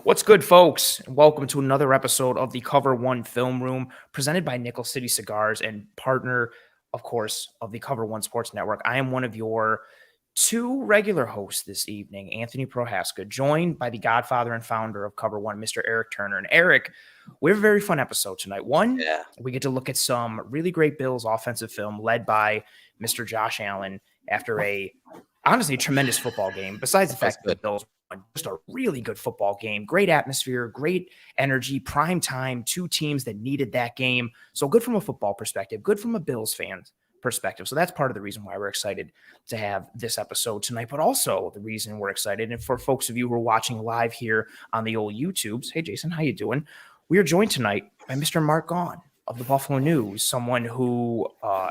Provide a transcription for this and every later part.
What's good, folks? And welcome to another episode of the Cover One Film Room, presented by Nickel City Cigars and partner, of course, of the Cover One Sports Network. I am one of your two regular hosts this evening, Anthony Prohaska, joined by the godfather and founder of Cover One, Mr. Erik Turner. And Erik, we have a very fun episode tonight. We get to look at some really great Bills offensive film led by Mr. Josh Allen after honestly, a tremendous football game. Besides the fact that the Bills won, just a really good football game, great atmosphere, great energy, prime time, two teams that needed that game. So good from a football perspective, good from a Bills fan perspective. So that's part of the reason why we're excited to have this episode tonight, but also the reason we're excited. And for folks of you who are watching live here on the old YouTubes, hey, Jason, how you doing? We are joined tonight by Mr. Mark Gaughan of the Buffalo News, someone who,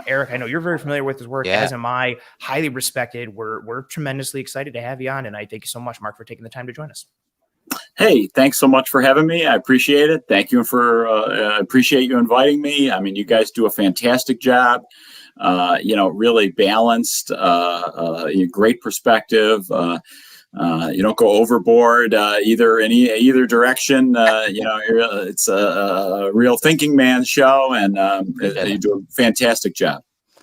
Erik, I know you're very familiar with his work, as am I, highly respected. We're tremendously excited to have you on, and I thank you so much, Mark, for taking the time to join us. Hey, thanks so much for having me. I appreciate it. Thank you for, appreciate you inviting me. I mean, you guys do a fantastic job. Really balanced, great perspective. You don't go overboard either direction. It's a real thinking man show, and you do a fantastic job.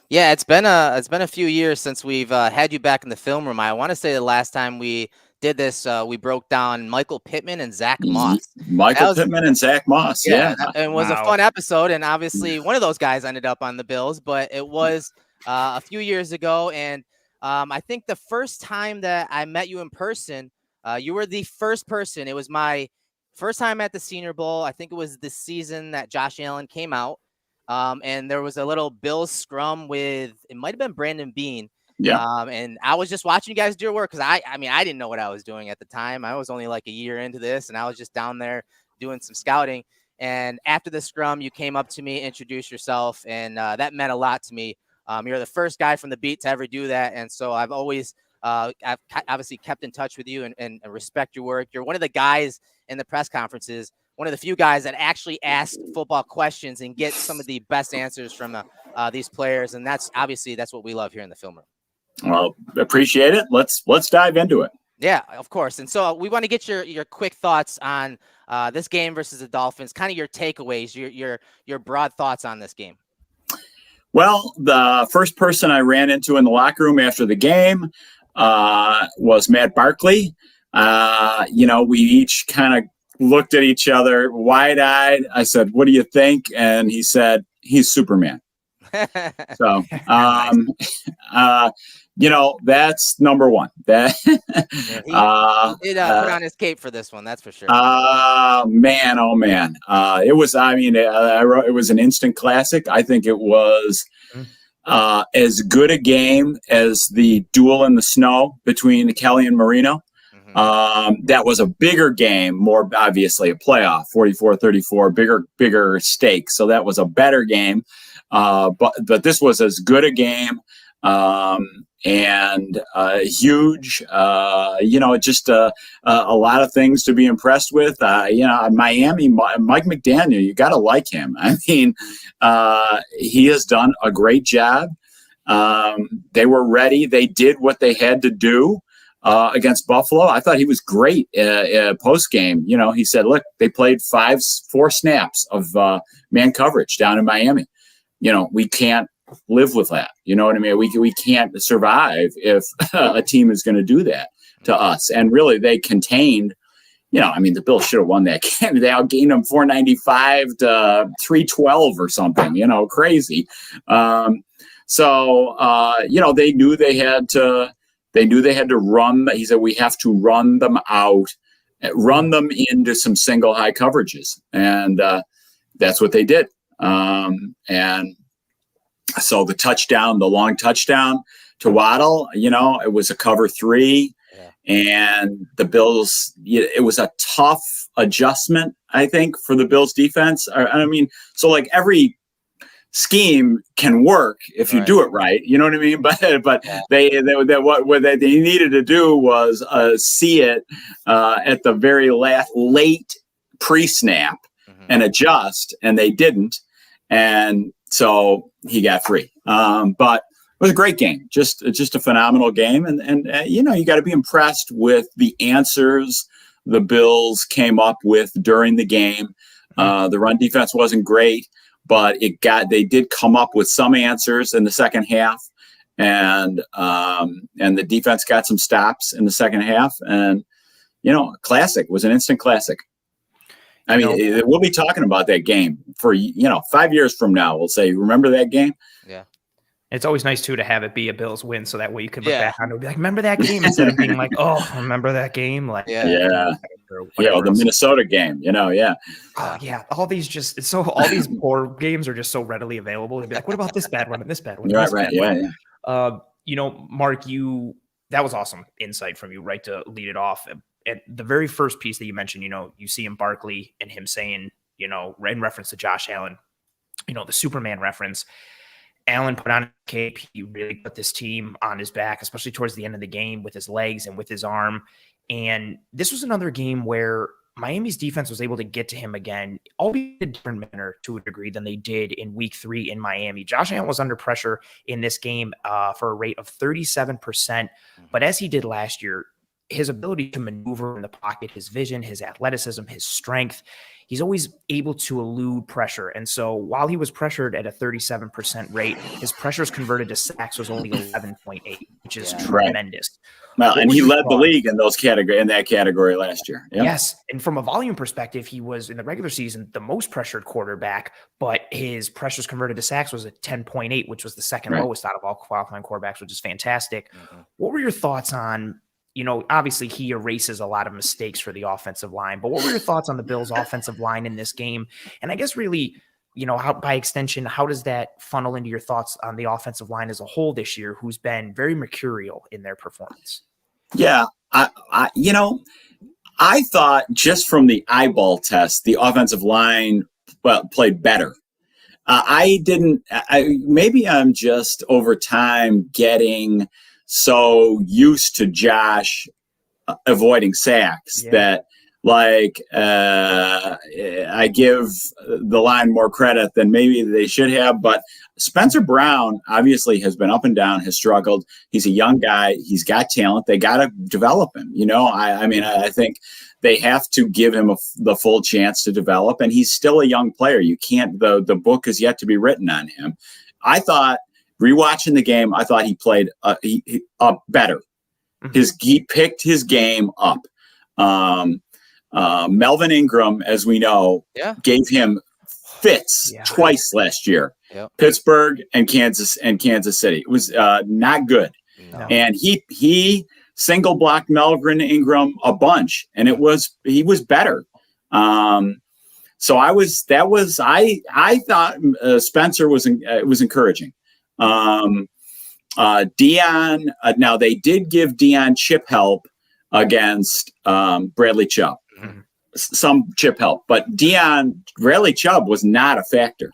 Yeah, it's been a few years since we've had you back in the film room. I want to say the last time we did this, we broke down Michael Pittman and Zach Moss. Pittman and Zach Moss. Yeah. It was a fun episode, and obviously one of those guys ended up on the Bills, but it was a few years ago, and I think the first time that I met you in person, you were the first person. It was my first time at the Senior Bowl. I think it was the season that Josh Allen came out, and there was a little Bills scrum with, it might have been Brandon Beane. Yeah. And I was just watching you guys do your work because I didn't know what I was doing at the time. I was only like a year into this, and I was just down there doing some scouting. And after the scrum, you came up to me, introduced yourself, and that meant a lot to me. You're the first guy from the beat to ever do that, and so I've always I've obviously kept in touch with you and respect your work. You're one of the guys in the press conferences, one of the few guys that actually ask football questions and get some of the best answers from these players, and that's what we love here in the film room. Well, appreciate it. Let's dive into it. Yeah, of course. And so we want to get your quick thoughts on this game versus the Dolphins, kind of your takeaways, your broad thoughts on this game. Well, the first person I ran into in the locker room after the game was Matt Barkley. We each kind of looked at each other wide-eyed. I said, "What do you think?" And he said, "He's Superman." So, that's number one. That he did put on his cape for this one, that's for sure. Man, oh man, it was. I mean, it was an instant classic. I think it was as good a game as the duel in the snow between Kelly and Marino. That was a bigger game, more obviously a playoff, 44-34, bigger stakes. So that was a better game. But this was as good a game, and huge, just a lot of things to be impressed with. Miami, Mike McDaniel, you got to like him. I mean, he has done a great job. They were ready. They did what they had to do against Buffalo. I thought he was great post game. He said, look, they played 4 snaps of man coverage down in Miami. We can't live with that. You know what I mean? We can't survive if a team is going to do that to us. And really, they contained, the Bills should have won that game. They outgained them 495 to 312 or something, crazy. They knew they had to run. He said, we have to run them out, run them into some single high coverages. And that's what they did. And so the long touchdown to Waddle, it was a cover 3, and the Bills, it was a tough adjustment, I think, for the Bills defense. I mean, so like every scheme can work if you do it right. You know what I mean? But what they needed to do was see it at the very late pre-snap and adjust, and they didn't. And so he got free. But it was a great game, just a phenomenal game. And you got to be impressed with the answers the Bills came up with during the game. The run defense wasn't great, but they did come up with some answers in the second half, and the defense got some stops in the second half, and classic was an instant classic. I mean, we'll be talking about that game for 5 years from now. We'll say, remember that game? Yeah. It's always nice too to have it be a Bills win, so that way you can look back on it and be like, "Remember that game?" instead of being like, "Oh, remember that game?" Like, the Minnesota game. Oh yeah, all these poor games are just so readily available. They'd be like, "What about this bad one and this bad one?" Right. Mark, that was awesome insight from you, right, to lead it off. At the very first piece that you mentioned, you see in Barkley and him saying, in reference to Josh Allen, the Superman reference. Allen put on a cape. He really put this team on his back, especially towards the end of the game with his legs and with his arm. And this was another game where Miami's defense was able to get to him again, albeit in a different manner to a degree than they did in week 3 in Miami. Josh Allen was under pressure in this game for a rate of 37%. But as he did last year, his ability to maneuver in the pocket, his vision, his athleticism, his strength, he's always able to elude pressure. And so while he was pressured at a 37% rate, his pressures converted to sacks was only 11.8, which is tremendous. Well, and he led the league in that category last year. Yep. Yes. And from a volume perspective, he was in the regular season the most pressured quarterback, but his pressures converted to sacks was at 10.8, which was the second lowest out of all qualifying quarterbacks, which is fantastic. Mm-hmm. What were your thoughts on, obviously he erases a lot of mistakes for the offensive line, but what were your thoughts on the Bills' offensive line in this game? And I guess really, how by extension, how does that funnel into your thoughts on the offensive line as a whole this year, who's been very mercurial in their performance? Yeah. I thought just from the eyeball test, the offensive line played better. Maybe I'm just over time getting so used to Josh avoiding sacks that I give the line more credit than maybe they should have. But Spencer Brown obviously has been up and down, has struggled. He's a young guy. He's got talent. They got to develop him. I think they have to give him the full chance to develop. And he's still a young player. You can't, the book is yet to be written on him. I thought, rewatching the game, I thought he played up better. Mm-hmm. He picked his game up. Melvin Ingram, as we know, gave him fits twice last year. Yep. Pittsburgh and Kansas City. It was not good. No. And he single blocked Melvin Ingram a bunch, and he was better. So I thought Spencer was encouraging. Deion, now they did give Deion chip help against Bradley Chubb. Mm-hmm. Some chip help, but Bradley Chubb was not a factor.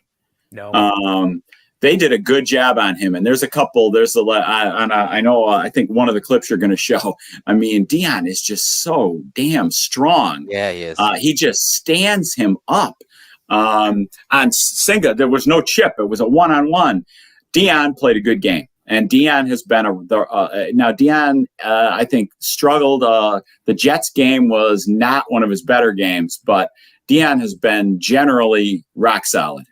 No. They did a good job on him, and there's a couple. I think one of the clips you're going to show. I mean, Deion is just so damn strong. Yeah, he is. He just stands him up. On Singa, there was no chip. It was a one-on-one. Deion played a good game, and Deion has been now Deion, I think, struggled. The Jets game was not one of his better games, but Deion has been generally rock solid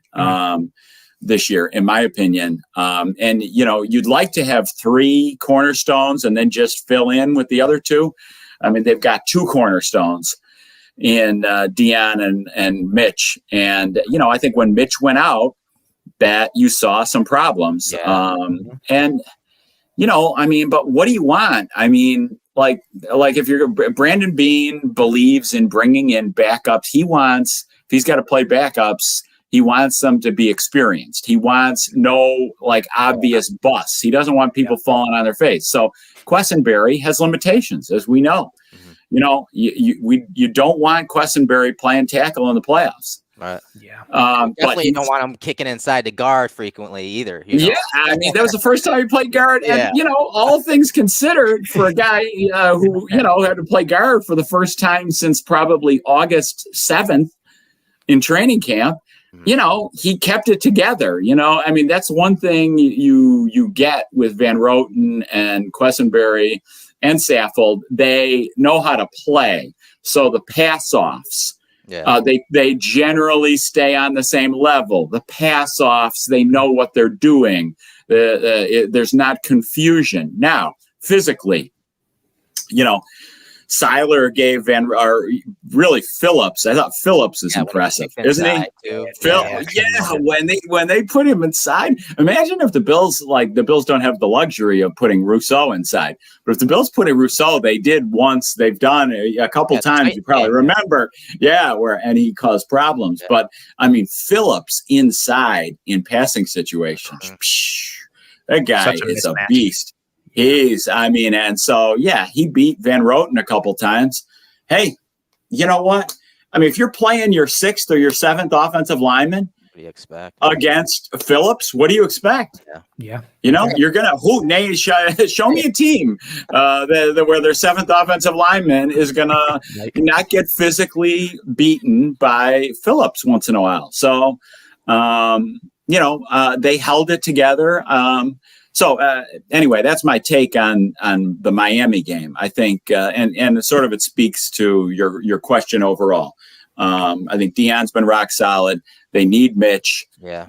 this year, in my opinion. And you'd like to have 3 cornerstones and then just fill in with the other 2. I mean, they've got 2 cornerstones in Deion and Mitch, and I think when Mitch went out, that you saw some problems. Yeah. And, but what do you want? I mean, like if Brandon Beane believes in bringing in backups, if he's got to play backups, he wants them to be experienced. He wants no obvious busts. He doesn't want people falling on their face. So Quessenberry has limitations, as we know. Mm-hmm. You don't want Quessenberry playing tackle in the playoffs. Right. Yeah. Definitely you don't want him kicking inside the guard frequently either. Yeah. I mean, that was the first time he played guard. And, all things considered, for a guy who, had to play guard for the first time since probably August 7th in training camp, he kept it together. I mean, that's one thing you get with Van Roten and Quessenberry and Saffold. They know how to play. So the pass offs, Yeah. they generally stay on the same level. The pass offs, they know what they're doing. There's not confusion. Now, physically, Seiler gave really Phillips. I thought Phillips is impressive, isn't he? Phil, when they put him inside, imagine if the Bills don't have the luxury of putting Rousseau inside. But if the Bills put in Rousseau, they did once. They've done a couple times. You probably remember, and he caused problems. Yeah. But I mean, Phillips inside in passing situations, that guy is a beast. And so, he beat Van Roten a couple times. Hey, you know what? I mean, if you're playing your 6th or your 7th offensive lineman against Phillips, what do you expect? Yeah. You're going to show me a team where their 7th offensive lineman is going to not get physically beaten by Phillips once in a while. So, they held it together. So anyway, that's my take on the Miami game. I think, and sort of it speaks to your question overall. I think Deion's been rock solid. They need Mitch. And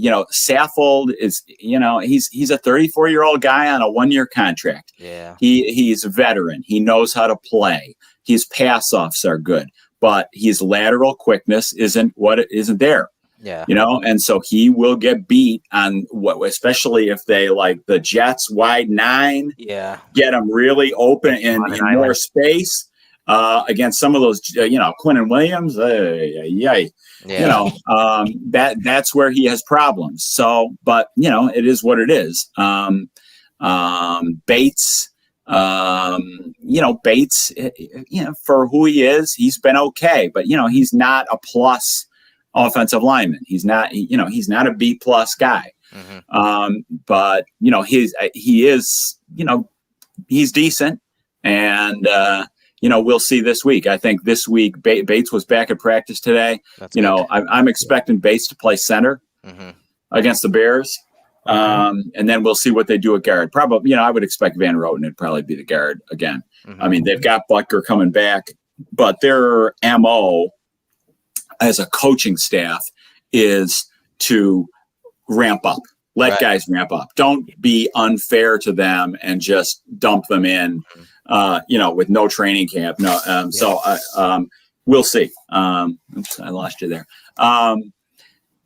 Saffold is, he's a 34-year-old guy on a 1-year contract. Yeah, he's a veteran. He knows how to play. His pass offs are good, but his lateral quickness isn't there. Yeah. And so he will get beat on especially if they like the Jets wide 9. Yeah. Get him really open in more space against some of those, Quinton Williams. That's where he has problems. So, but it is what it is. Bates. Bates. For who he is, he's been okay, but he's not a plus offensive lineman. He's not a B+ guy. But he is he's decent, and we'll see this week. I think this week Bates was back at practice today. I'm expecting Bates to play center against the Bears. And then we'll see what they do at guard. Probably, I would expect Van Roten to probably be the guard again. I mean, they've got Butker coming back, but their MO as a coaching staff is to ramp up. Let guys ramp up. Don't be unfair to them and just dump them in, with no training camp. No. So we'll see. Oops, I lost you there.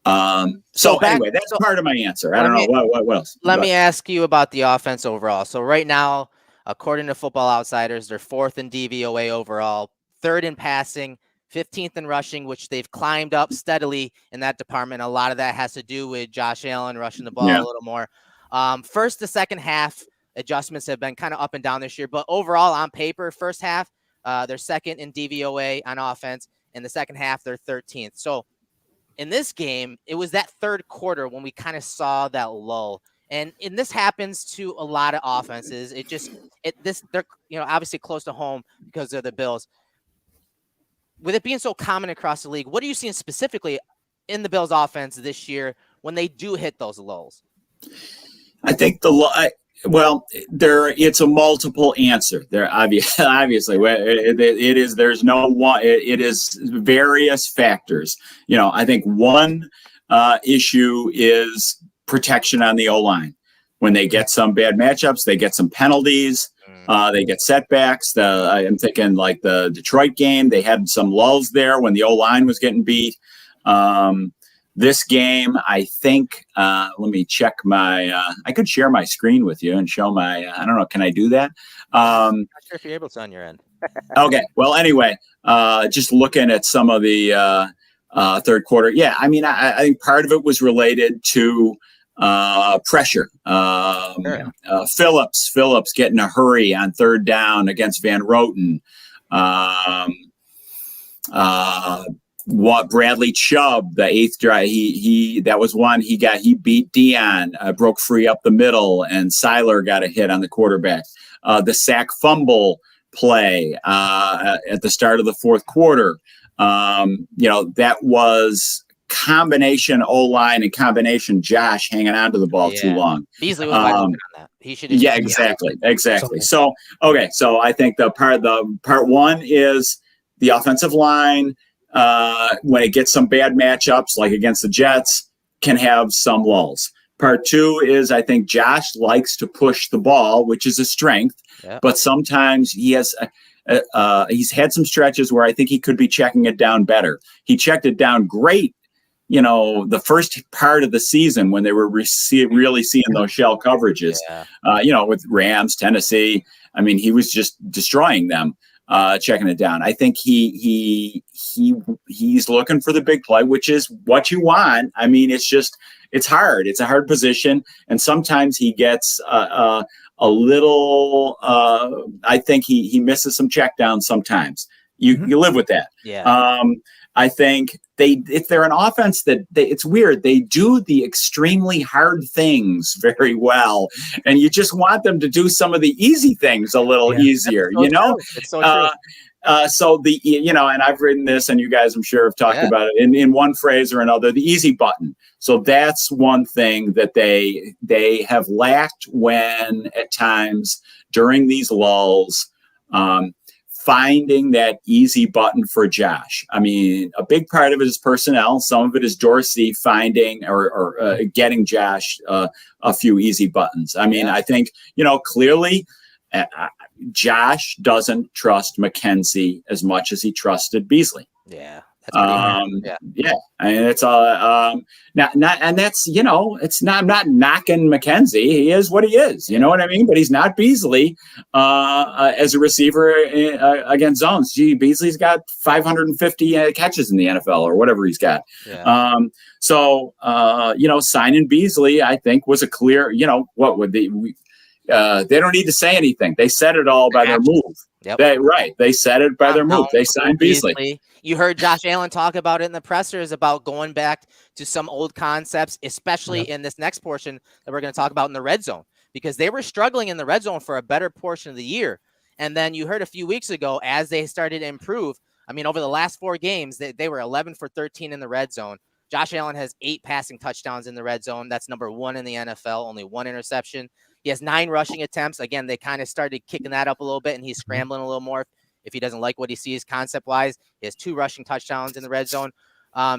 Anyway, that's part of my answer. I don't know what else. Let me ask you about the offense overall. So right now, according to Football Outsiders, they're 4th in DVOA overall, 3rd in passing, 15th in rushing, which they've climbed up steadily in that department. A lot of that has to do with Josh Allen rushing the ball a little more. First to second half adjustments have been kind of up and down this year, but overall on paper, first half, they're 2nd in DVOA on offense. In the second half, they're 13th. So in this game, it was that third quarter when we kind of saw that lull. And this happens to a lot of offenses. They're obviously close to home because they're the Bills. With it being so common across the league, what are you seeing specifically in the Bills offense this year when they do hit those lulls? I think it's a multiple answer. There obviously it is. There's no one. It is various factors. I think one issue is protection on the O-line. When they get some bad matchups, they get some penalties. They get setbacks. I'm thinking like the Detroit game, they had some lulls there when the O-line was getting beat. This game, I think, let me check I could share my screen with you and show I don't know, can I do that? Not sure if you're able to on your end. Okay. Well, anyway, just looking at some of the third quarter. Yeah. I mean, I think part of it was related to pressure. Phillips getting a hurry on third down against Van Roten. Bradley Chubb, the 8th drive, that was one he beat Deion, broke free up the middle, and Seiler got a hit on the quarterback. The sack fumble play at the start of the fourth quarter, that was combination O-line and combination Josh hanging on to the ball too long. Beasley was wide open on that. He should. Yeah, exactly. So I think the part one is the offensive line. When it gets some bad matchups, like against the Jets, can have some lulls. Part two is I think Josh likes to push the ball, which is a strength, but sometimes he has. He's had some stretches where I think he could be checking it down better. He checked it down great, the first part of the season when they were really seeing those shell coverages, with Rams, Tennessee. I mean, he was just destroying them, checking it down. I think he's looking for the big play, which is what you want. I mean, it's hard. It's a hard position. And sometimes he gets a little, I think he misses some check downs sometimes. You live with that. Yeah. I think if they're an offense it's weird. They do the extremely hard things very well. And you just want them to do some of the easy things a little easier, True. It's so true. And I've written this, and you guys, I'm sure, have talked about it in one phrase or another, the easy button. So that's one thing that they have lacked when at times during these lulls, finding that easy button for Josh. I mean, a big part of it is personnel. Some of it is Dorsey finding or getting Josh a few easy buttons. I mean, I think, clearly Josh doesn't trust McKenzie as much as he trusted Beasley. Yeah. That's I mean, it's it's not, I'm not knocking McKenzie. He is what he is, you know what I mean? But he's not Beasley as a receiver against zones. Gee, Beasley's got 550 catches in the NFL or whatever he's got. Yeah. Signing Beasley, I think, was a clear, what would they don't need to say anything. They said it all by their move. Yep. They said it by their move. They signed Beasley. You heard Josh Allen talk about it in the pressers about going back to some old concepts, especially in this next portion that we're going to talk about in the red zone, because they were struggling in the red zone for a better portion of the year. And then you heard a few weeks ago, as they started to improve, I mean, over the last 4 games, they were 11 for 13 in the red zone. Josh Allen has 8 passing touchdowns in the red zone. That's number 1 in the NFL, only 1 interception. He has 9 rushing attempts. Again, they kind of started kicking that up a little bit, and he's scrambling a little more if he doesn't like what he sees concept-wise. He has 2 rushing touchdowns in the red zone.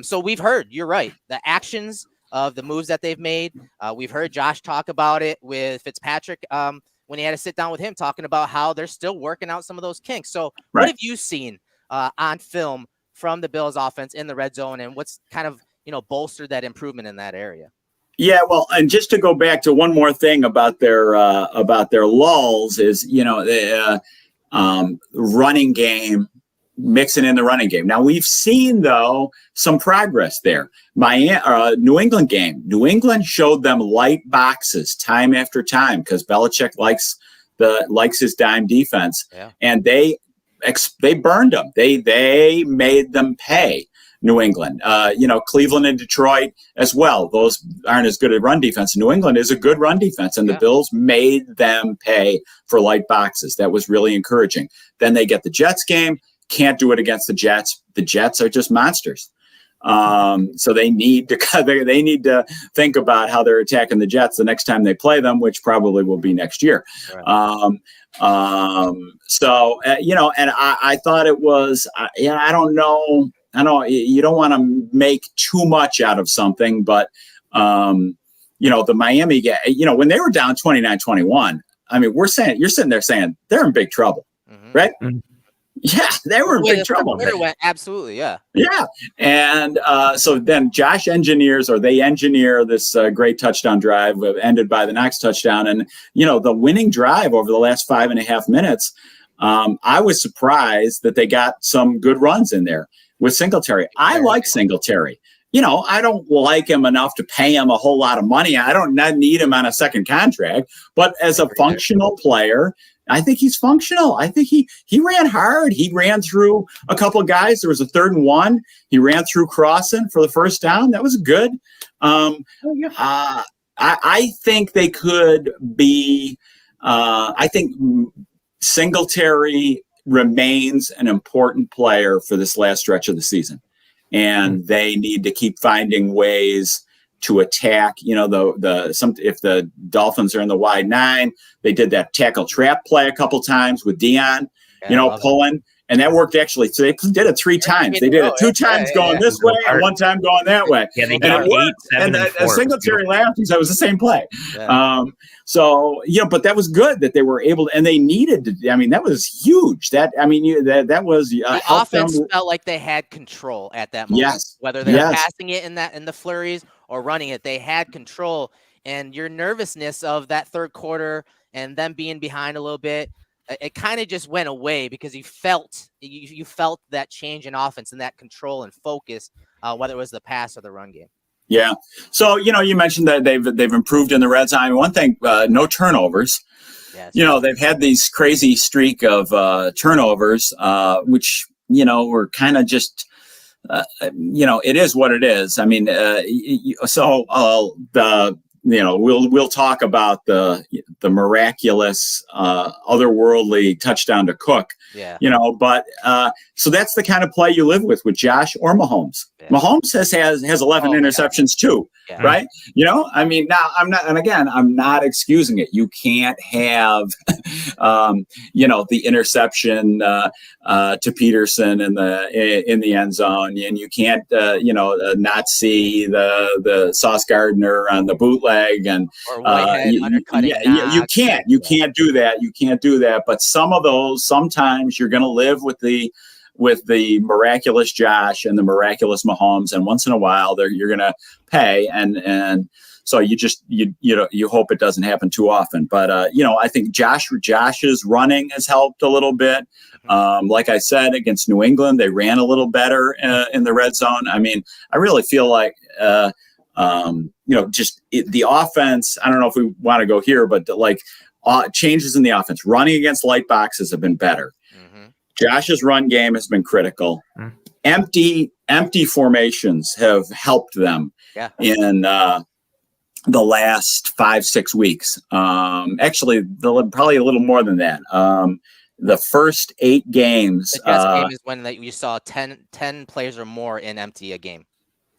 So we've heard, you're right, the actions of the moves that they've made. We've heard Josh talk about it with Fitzpatrick when he had to sit down with him, talking about how they're still working out some of those kinks. So what have you seen on film from the Bills offense in the red zone, and what's kind of, bolstered that improvement in that area? Yeah, well, and just to go back to one more thing about their lulls is, the running game, mixing in the running game. Now we've seen though some progress there. New England game. New England showed them light boxes time after time because Belichick likes his dime defense, and they burned them. They made them pay. New England, Cleveland and Detroit as well. Those aren't as good at run defense. New England is a good run defense, and the Bills made them pay for light boxes. That was really encouraging. Then they get the Jets game. Can't do it against the Jets. The Jets are just monsters. So they need to think about how they're attacking the Jets the next time they play them, which probably will be next year. Right. And I thought it was, I don't know. I know you don't want to make too much out of something, but, the Miami game, when they were down 29-21, I mean, you're sitting there saying they're in big trouble, right? Mm-hmm. Yeah, they were in big trouble. Absolutely, yeah. Yeah. And so then Josh they engineer this great touchdown drive ended by the Knox touchdown. And, the winning drive over the last 5.5 minutes, I was surprised that they got some good runs in there. With Singletary, I like Singletary. I don't like him enough to pay him a whole lot of money. I don't need him on a second contract. But as a functional player, I think he's functional. I think he ran hard. He ran through a couple of guys. There was a 3rd and 1. He ran through Crossan for the first down. That was good. I think they could be. I think Singletary remains an important player for this last stretch of the season. and they need to keep finding ways to attack. You know, if the Dolphins are in the wide 9, they did that tackle trap play a couple times with Dion, pulling. And that worked actually. So they did it 3 times. They did it 2 times going this way and 1 time going that way. Yeah, they got 8, 7, and 4. Singletary laughed because it was the same play. Yeah. But that was good that they were able to, and they needed to. I mean, that was huge. That was the offense felt like they had control at that moment. Yes. Whether they were passing it in the flurries or running it, they had control. And your nervousness of that third quarter and them being behind a little bit, it kind of just went away because you felt that change in offense and that control and focus, whether it was the pass or the run game. Yeah. So, you mentioned that they've improved in the red zone. One thing, no turnovers. Yes. They've had these crazy streak of turnovers, which, were kind of just, it is what it is. I mean, we'll talk about the miraculous, otherworldly touchdown to Cook. Yeah. But so that's the kind of play you live with Josh or Mahomes. Yeah. Mahomes has 11 interceptions too, right? I mean, now I'm not excusing it. You can't have, the interception to Peterson in the end zone, and you can't, not see the Sauce Gardner on the bootleg, and you can't do that. You can't do that. But some of those, sometimes you're going to live with the miraculous Josh and the miraculous Mahomes, and once in a while you're going to pay, and so you hope it doesn't happen too often. But I think Josh's running has helped a little bit. Like I said, against New England, they ran a little better in the red zone. I mean, I really feel like the offense. I don't know if we want to go here, but changes in the offense, running against light boxes have been better. Josh's run game has been critical. Empty formations have helped them in the last 5-6 weeks. Actually, probably a little more than that. The first 8 games. The best game is when you saw 10 players or more in empty a game.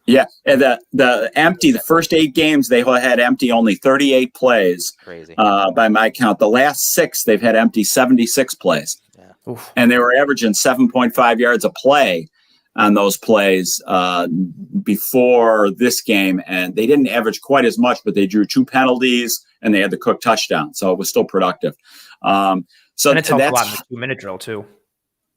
Yeah, and the first 8 games they had empty only 38 plays. Crazy. By my count, the last 6 they've had empty 76 plays. Oof. And they were averaging 7.5 yards a play on those plays before this game. And they didn't average quite as much, but they drew 2 penalties and they had the Cook touchdown. So it was still productive. And it's helped a lot in the 2-minute drill too.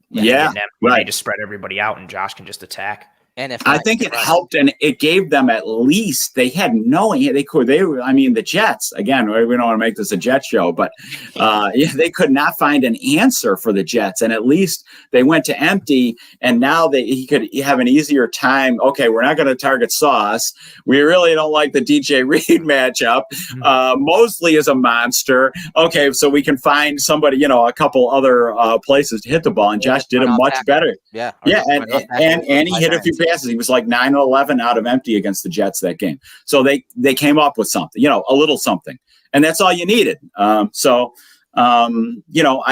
Yeah, right. They just spread everybody out and Josh can just attack. And I think it helped, and it gave them at least they had no. The Jets again. We don't want to make this a Jet show, but they could not find an answer for the Jets, and at least they went to empty, and now he could have an easier time. Okay, we're not going to target Sauce. We really don't like the DJ Reed matchup. Mosley is a monster. Okay, so we can find somebody, a couple other places to hit the ball, and Josh did it much better. Yeah, and he hit a few passes. He was like 9-11 out of empty against the Jets that game. So they came up with something, a little something, and that's all you needed. I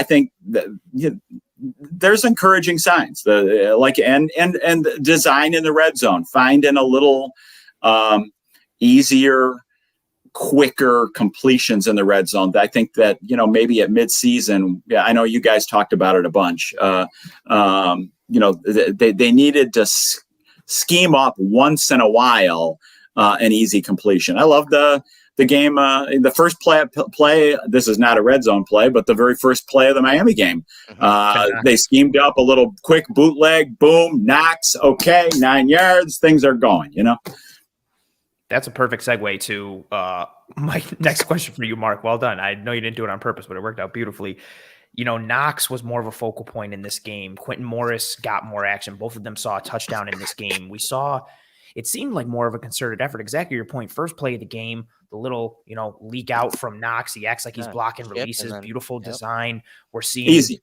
think that, there's encouraging signs. And design in the red zone, finding a little easier, quicker completions in the red zone. I think that maybe at midseason, I know you guys talked about it a bunch. They needed to scheme up once in a while an easy completion. I love the game. The first play. This is not a red zone play, but the very first play of the Miami game. They schemed up a little quick bootleg. Boom, Knox. Okay, 9 yards. Things are going. That's a perfect segue to my next question for you, Mark. Well done. I know you didn't do it on purpose, but it worked out beautifully. Knox was more of a focal point in this game. Quinton Morris got more action. Both of them saw a touchdown in this game. It seemed like more of a concerted effort. Exactly your point. First play of the game, the little, leak out from Knox. He acts like he's blocking releases. Beautiful design. We're seeing easy.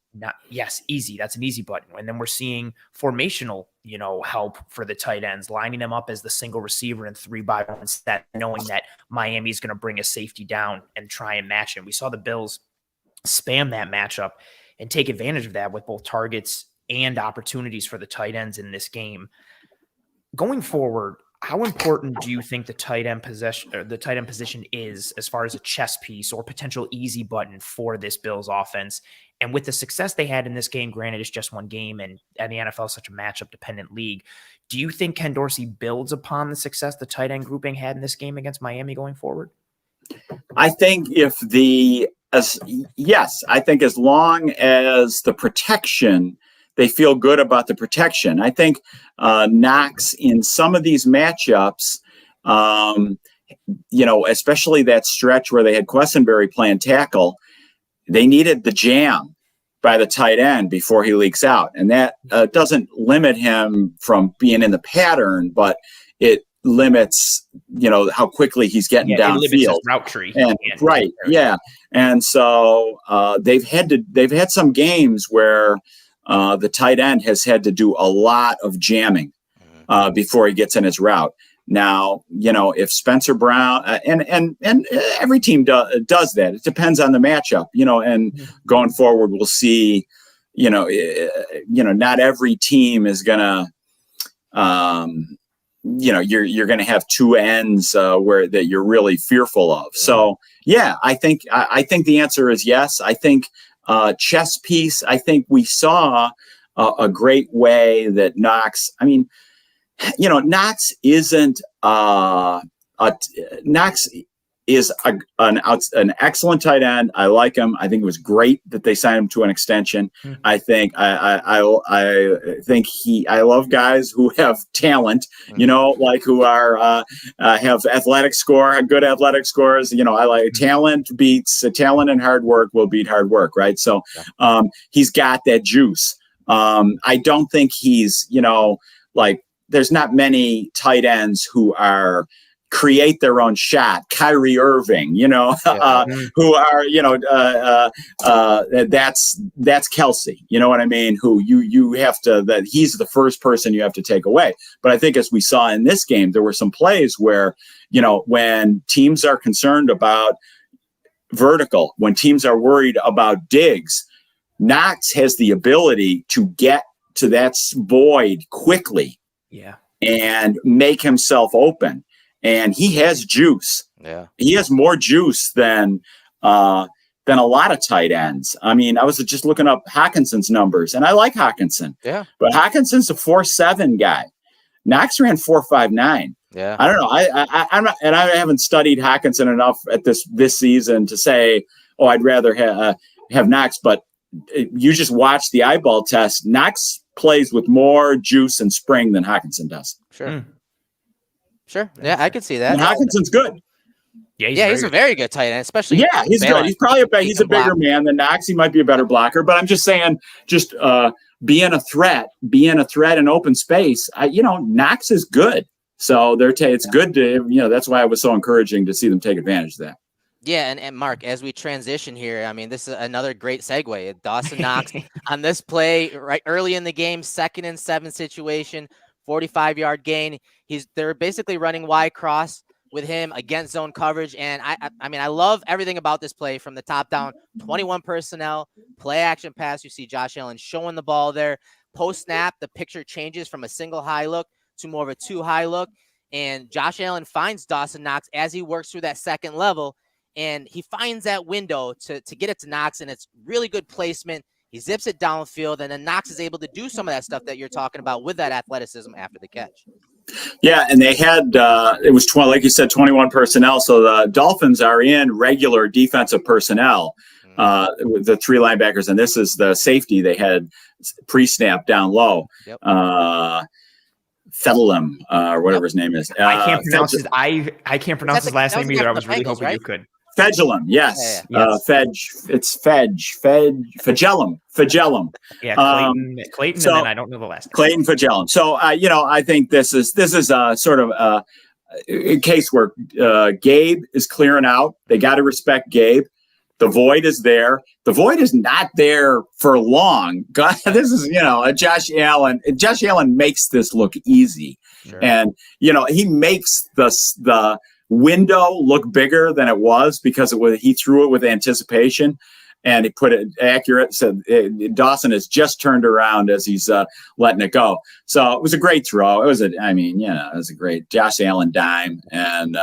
Easy. That's an easy button. And then we're seeing formational, help for the tight ends, lining them up as the single receiver in 3-by-1 set, knowing that Miami's going to bring a safety down and try and match him. We saw the Bills spam that matchup and take advantage of that with both targets and opportunities for the tight ends in this game. going forward, how important do you think the tight end position is as far as a chess piece or potential easy button for this Bills offense? And with the success they had in this game, granted it's just one game, and the NFL is such a matchup dependent league, do you think Ken Dorsey builds upon the success the tight end grouping had in this game against Miami going forward? I think yes, I think as long as the protection, they feel good about the protection. I think Knox in some of these matchups, especially that stretch where they had Quessenberry playing tackle, they needed the jam by the tight end before he leaks out. And that doesn't limit him from being in the pattern, but it limits, how quickly he's getting downfield. Route tree. And, right. Yeah. And so they've had some games where the tight end has had to do a lot of jamming before he gets in his route. Now, if Spencer Brown and every team does that, it depends on the matchup, and going forward, we'll see, not every team is going to, you're going to have two ends that you're really fearful of. So, yeah, I think the answer is yes. I think chess piece, I think we saw a great way that Knox, Knox isn't Knox is an excellent tight end. I like him. I think it was great that they signed him to an extension. I think I love guys who have talent, who are have athletic score, good athletic scores. I like talent and hard work will beat hard work, right? So he's got that juice. I don't think he's there's not many tight ends who create their own shot. Kyrie Irving, who are, that's Kelsey, you know what I mean? Who you have to, that he's the first person you have to take away. But I think as we saw in this game, there were some plays where, when teams are concerned about vertical, when teams are worried about digs, Knox has the ability to get to that void quickly. Yeah. And make himself open. And he has juice. Yeah. He has more juice than a lot of tight ends. I was just looking up Hawkinson's numbers, and I like Hawkinson. Yeah. But Hawkinson's a 4.7 guy. Knox ran 4.59. Yeah. I don't know. I'm not, and I haven't studied Hawkinson enough at this season to say, I'd rather have Knox, but you just watch the eyeball test. Knox plays with more juice and spring than Hawkinson does. Sure. Sure. Yeah, I could see that. And Hawkinson's good. Yeah, he's a very good tight end, especially. Yeah, he's good. He's probably he's a bigger man than Knox. He might be a better blocker, but I'm just saying, being a threat in open space, Knox is good. So it's good to, that's why it was so encouraging to see them take advantage of that. Yeah, and Mark, as we transition here, this is another great segue. Dawson Knox on this play right early in the game, 2nd and 7 situation, 45-yard gain. They're basically running wide cross with him against zone coverage, and I love everything about this play from the top down. 21 personnel, play action pass. You see Josh Allen showing the ball there. Post snap, the picture changes from a single high look to more of a 2 high look, and Josh Allen finds Dawson Knox as he works through that second level. And he finds that window to get it to Knox, and it's really good placement. He zips it downfield, and then Knox is able to do some of that stuff that you're talking about with that athleticism after the catch. Yeah, and they had, it was, like you said, 21 personnel. So the Dolphins are in regular defensive personnel, with the 3 linebackers, and this is the safety they had pre-snap down low. Yep. Fedelum, or whatever his name is. I can't pronounce his. I can't pronounce his last name either. I was really hoping you could. Fedulum, yes. Yes. It's Fegellum. Yeah, Clayton, so, and then I don't know the last name. Clayton Fegellum. So, I think this is sort of a case where Gabe is clearing out. They got to respect Gabe. The void is there. The void is not there for long. God, this is, Josh Allen. Josh Allen makes this look easy. Sure. And, he makes the window look bigger than it was because he threw it with anticipation. and he put it accurate. So Dawson has just turned around as he's letting it go. So it was a great throw. It was it was a great Josh Allen dime, and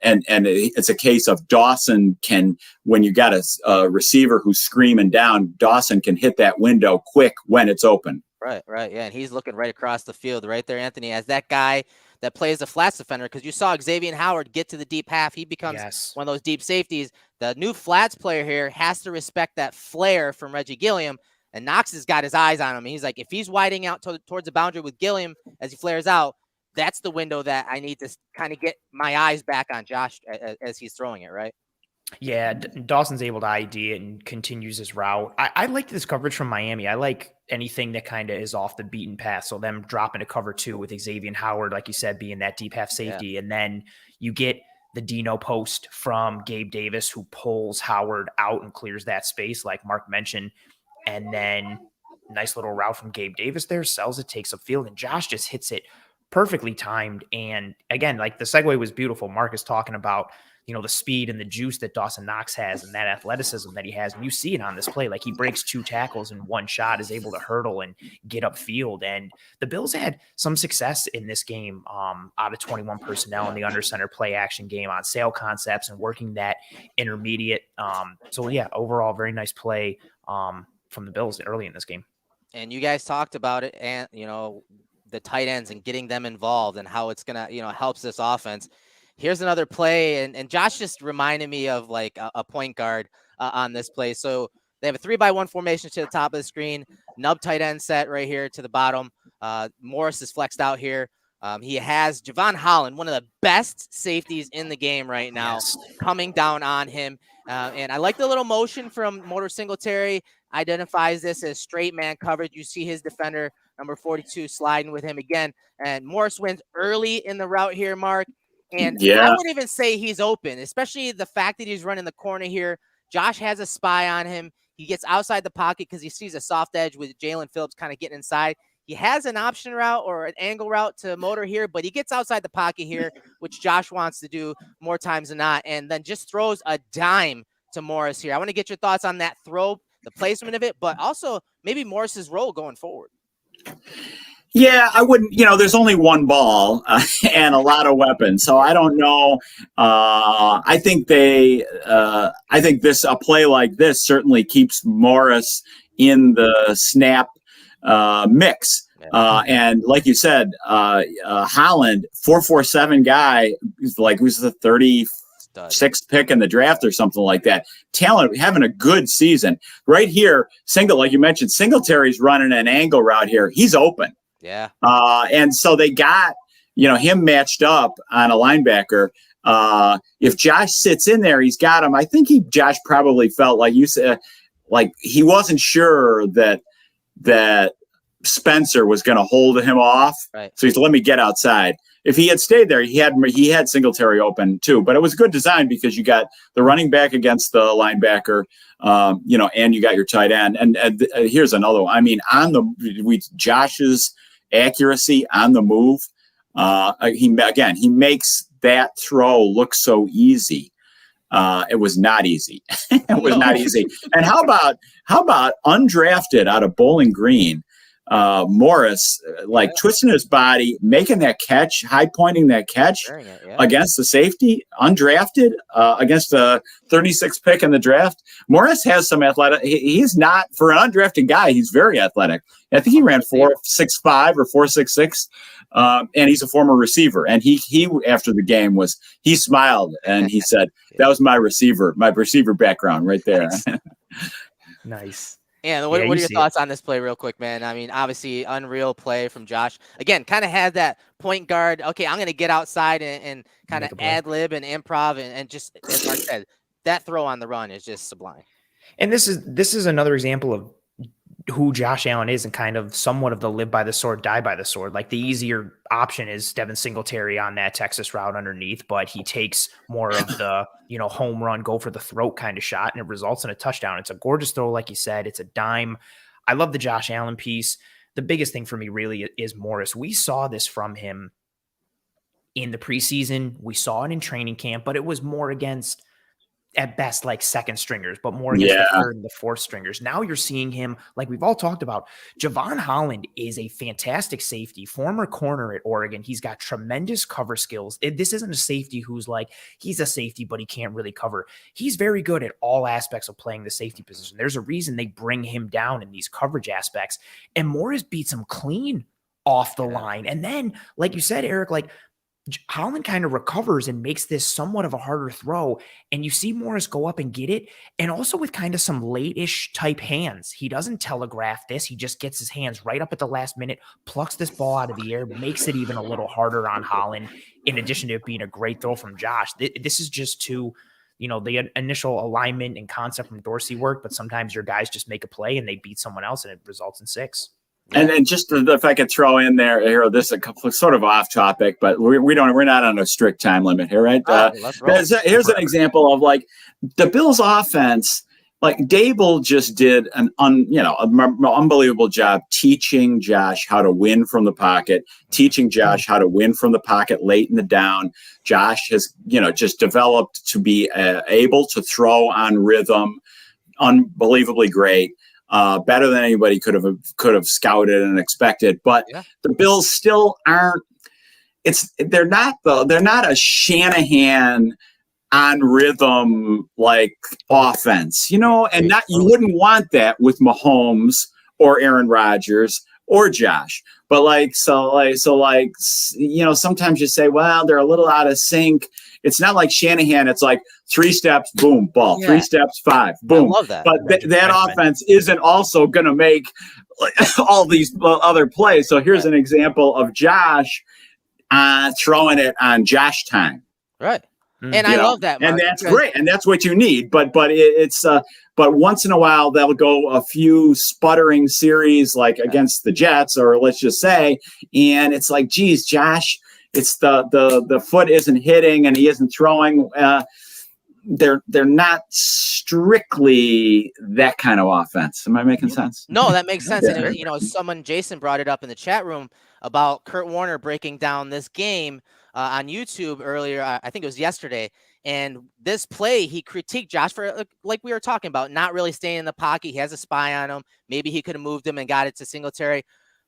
it's a case of Dawson can, when you got a receiver who's screaming down, Dawson can hit that window quick when it's open. Right. Yeah, and he's looking right across the field right there, Anthony, as that guy that plays the flats defender, because you saw Xavier Howard get to the deep half. He becomes one of those deep safeties. The new flats player here has to respect that flare from Reggie Gilliam, and Knox has got his eyes on him. He's like, if he's widening out towards the boundary with Gilliam as he flares out, that's the window that I need to kind of get my eyes back on Josh as he's throwing it, right? Yeah, Dawson's able to ID it and continues his route. I like this coverage from Miami. I like anything that kind of is off the beaten path. So them dropping to cover 2 with Xavier Howard, like you said, being that deep half safety. Yeah. And then you get the Dino post from Gabe Davis, who pulls Howard out and clears that space, like Mark mentioned. And then nice little route from Gabe Davis there, sells it, takes upfield, and Josh just hits it perfectly timed. And again, like the segue was beautiful. Mark is talking about, the speed and the juice that Dawson Knox has and that athleticism that he has. And you see it on this play. Like he breaks 2 tackles in one shot, is able to hurdle and get upfield. And the Bills had some success in this game out of 21 personnel in the under center play action game on sail concepts and working that intermediate. So yeah, overall, very nice play from the Bills early in this game. And you guys talked about it, and, the tight ends and getting them involved and how it's going to, helps this offense. Here's another play, and Josh just reminded me of like a point guard on this play. So they have a 3-by-1 formation to the top of the screen, nub tight end set right here to the bottom. Morris is flexed out here. He has Javon Holland, one of the best safeties in the game right now, coming down on him. And I like the little motion from Motor Singletary. Identifies this as straight man coverage. You see his defender, number 42, sliding with him again. And Morris wins early in the route here, Mark. And I would even say he's open, especially the fact that he's running the corner here. Josh has a spy on him. He gets outside the pocket because he sees a soft edge with Jalen Phillips kind of getting inside. He has an option route or an angle route to Motor here, but he gets outside the pocket here, which Josh wants to do more times than not, and then just throws a dime to Morris here. I want to get your thoughts on that throw, the placement of it, but also maybe Morris's role going forward. Yeah, I wouldn't, there's only one ball and a lot of weapons. So I don't know. I think a play like this certainly keeps Morris in the snap mix. And like you said, Holland, 4.47 guy, who's the 36th pick in the draft or something like that. Talent, having a good season. Right here, like you mentioned, Singletary's running an angle route here. He's open. Yeah. And so they got, him matched up on a linebacker. If Josh sits in there, he's got him. I think Josh probably felt like you said, like he wasn't sure that Spencer was going to hold him off. Right. So he's let me get outside. If he had stayed there, he had Singletary open too. But it was good design because you got the running back against the linebacker, and you got your tight end. And here's another one. I mean, Josh's accuracy on the move, he makes that throw look so easy. It was not easy. It was not easy. And how about undrafted out of Bowling Green? Morris, twisting his body, making that catch, high pointing that catch against the safety, undrafted, against a 36th pick in the draft. Morris has some athletic. He's not, for an undrafted guy, he's very athletic. I think he ran 4.65 or 4.66, and he's a former receiver. And he after the game he smiled and he said, "That was my receiver background right there." Nice. And what are your thoughts on this play real quick, man? I mean, obviously, unreal play from Josh. Again, kind of had that point guard. Okay, I'm going to get outside and kind of ad-lib and improv and just, as Mark said, that throw on the run is just sublime. And this is another example of who Josh Allen is and kind of somewhat of the live by the sword, die by the sword. Like the easier option is Devin Singletary on that Texas route underneath, but he takes more of the, home run, go for the throat kind of shot, and it results in a touchdown. It's a gorgeous throw. Like you said, it's a dime. I love the Josh Allen piece. The biggest thing for me really is Morris. We saw this from him in the preseason. We saw it in training camp, but it was more against at best like second stringers, but more against the third and the fourth stringers. Now you're seeing him, like we've all talked about. Javon Holland is a fantastic safety, former corner at Oregon. He's got tremendous cover skills. This isn't a safety who's like, he's a safety, but he can't really cover. He's very good at all aspects of playing the safety position. There's a reason they bring him down in these coverage aspects. And Morris beats him clean off the line. And then, like you said, Erik, like, Holland kind of recovers and makes this somewhat of a harder throw. And you see Morris go up and get it. And also with kind of some late-ish type hands. He doesn't telegraph this. He just gets his hands right up at the last minute, plucks this ball out of the air, makes it even a little harder on Holland, in addition to it being a great throw from Josh. This is just too, the initial alignment and concept from Dorsey work, but sometimes your guys just make a play and they beat someone else and it results in 6. And then just if I could throw in there, here, this is a couple, sort of off topic, but we're not on a strict time limit here, right? Here's an example of like the Bills offense. Like Dable just did an unbelievable job teaching Josh how to win from the pocket, teaching Josh how to win from the pocket late in the down. Josh has just developed to be able to throw on rhythm, unbelievably great. Better than anybody could have scouted and expected, but the Bills still aren't. They're not a Shanahan on rhythm like offense, and you wouldn't want that with Mahomes or Aaron Rodgers or Josh. But sometimes you say, well, they're a little out of sync. It's not like Shanahan. It's like 3 steps, boom, ball. 3 steps, 5, boom. I love that. But that offense isn't also going to make all these other plays. So here's an example of Josh throwing it on Josh time. Right. And I love that, Mark, and that's great, and that's what you need. But once in a while they'll go a few sputtering series like against the Jets, or let's just say, and it's like, geez, Josh, it's the foot isn't hitting and he isn't throwing. They're not strictly that kind of offense. Am I making sense? No, that makes sense. And Jason brought it up in the chat room about Kurt Warner breaking down this game on YouTube earlier. I think it was yesterday. And this play, he critiqued Josh for, like we were talking about, not really staying in the pocket. He has a spy on him. Maybe he could have moved him and got it to Singletary.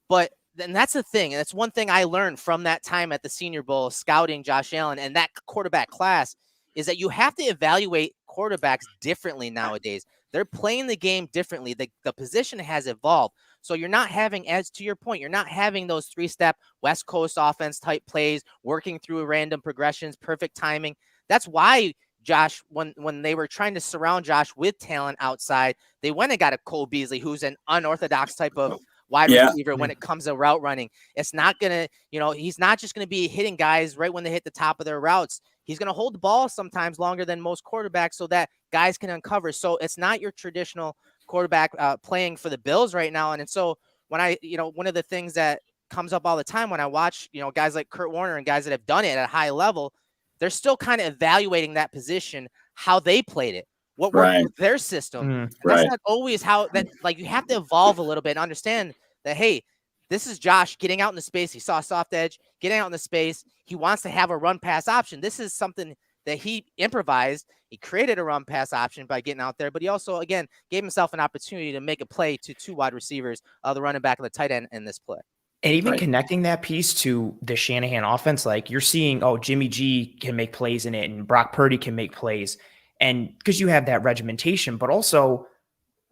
But then that's the thing. And that's one thing I learned from that time at the Senior Bowl scouting Josh Allen and that quarterback class, is that you have to evaluate quarterbacks differently nowadays. They're playing the game differently. The position has evolved. So you're not having, as to your point, you're not having those 3-step West Coast offense type plays, working through random progressions, perfect timing. That's why Josh, when they were trying to surround Josh with talent outside, they went and got a Cole Beasley, who's an unorthodox type of wide receiver when it comes to route running. It's not going to, he's not just going to be hitting guys right when they hit the top of their routes. He's going to hold the ball sometimes longer than most quarterbacks so that guys can uncover. So it's not your traditional quarterback playing for the Bills right now. And so when one of the things that comes up all the time when I watch, guys like Kurt Warner and guys that have done it at a high level, they're still kind of evaluating that position, how they played it, what worked with their system. That's not always how that, like, you have to evolve a little bit and understand that, hey, this is Josh getting out in the space. He saw a soft edge, getting out in the space. He wants to have a run pass option. This is something that he improvised. He created a run pass option by getting out there, but he also, again, gave himself an opportunity to make a play to 2 wide receivers, the running back and the tight end in this play. And even connecting that piece to the Shanahan offense, like you're seeing, Jimmy G can make plays in it and Brock Purdy can make plays. And because you have that regimentation, but also,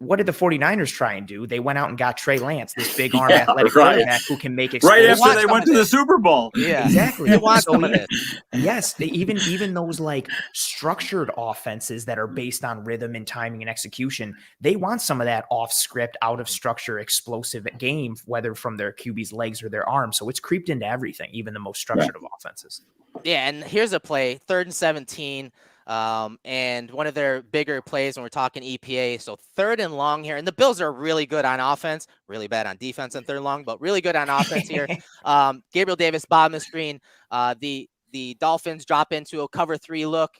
what did the 49ers try and do? They went out and got Trey Lance, this big arm athletic quarterback who can make right after they went to the Super Bowl. Yeah, exactly. They want some of this. Yes, they even those like structured offenses that are based on rhythm and timing and execution, they want some of that off script, out of structure, explosive game, whether from their QB's legs or their arms. So it's creeped into everything, even the most structured of offenses. Yeah, and here's a play, 3rd and 17. And one of their bigger plays when we're talking EPA. So 3rd and long here. And the Bills are really good on offense, really bad on defense on 3rd and long, but really good on offense here. Gabriel Davis, bottom of the screen. The Dolphins drop into a cover 3 look.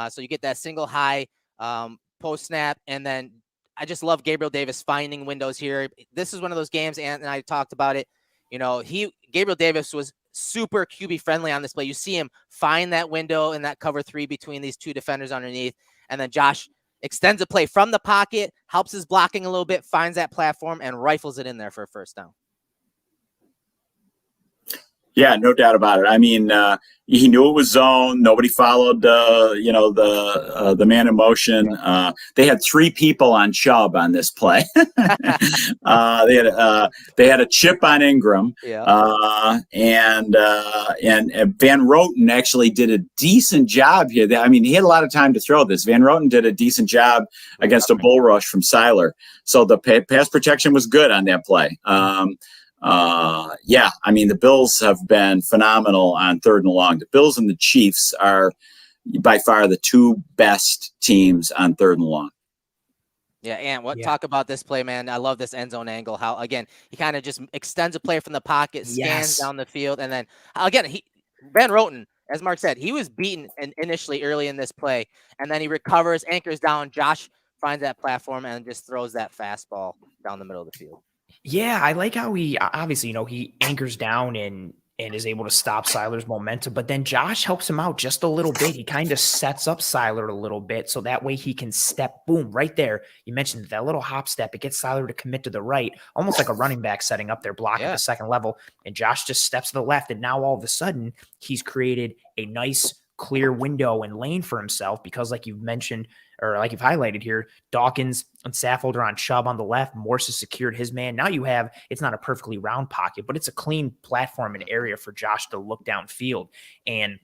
So you get that single high post snap. And then I just love Gabriel Davis finding windows here. This is one of those games, and I talked about it. Gabriel Davis was super QB friendly on this play. You see him find that window in that cover 3 between these 2 defenders underneath. And then Josh extends the play from the pocket, helps his blocking a little bit, finds that platform, and rifles it in there for a first down. Yeah, no doubt about it. I mean, he knew it was zone. Nobody followed, the man in motion. They had 3 people on Chubb on this play. They had a chip on Ingram, and Van Roten actually did a decent job here. I mean, he had a lot of time to throw this. Van Roten did a decent job against a bull rush from Seiler, so the pass protection was good on that play. I mean, the Bills have been phenomenal on 3rd and long. The Bills and the Chiefs are by far the 2 best teams on 3rd and long. Yeah, and talk about this play, man. I love this end zone angle. How, again, he kind of just extends a play from the pocket, scans down the field, and then, again, Van Roten, as Mark said, he was beaten initially early in this play, and then he recovers, anchors down. Josh finds that platform and just throws that fastball down the middle of the field. Yeah, I like how he obviously, he anchors down and is able to stop Seiler's momentum, but then Josh helps him out just a little bit. He kind of sets up Seiler a little bit so that way he can step, boom, right there. You mentioned that little hop step. It gets Seiler to commit to the right, almost like a running back setting up their block at the second level, and Josh just steps to the left, and now all of a sudden he's created a nice clear window and lane for himself because, like you've mentioned, or like you've highlighted here, Dawkins and Saffold are on Chubb on the left. Morse has secured his man. Now you have, it's not a perfectly round pocket, but it's a clean platform and area for Josh to look downfield. And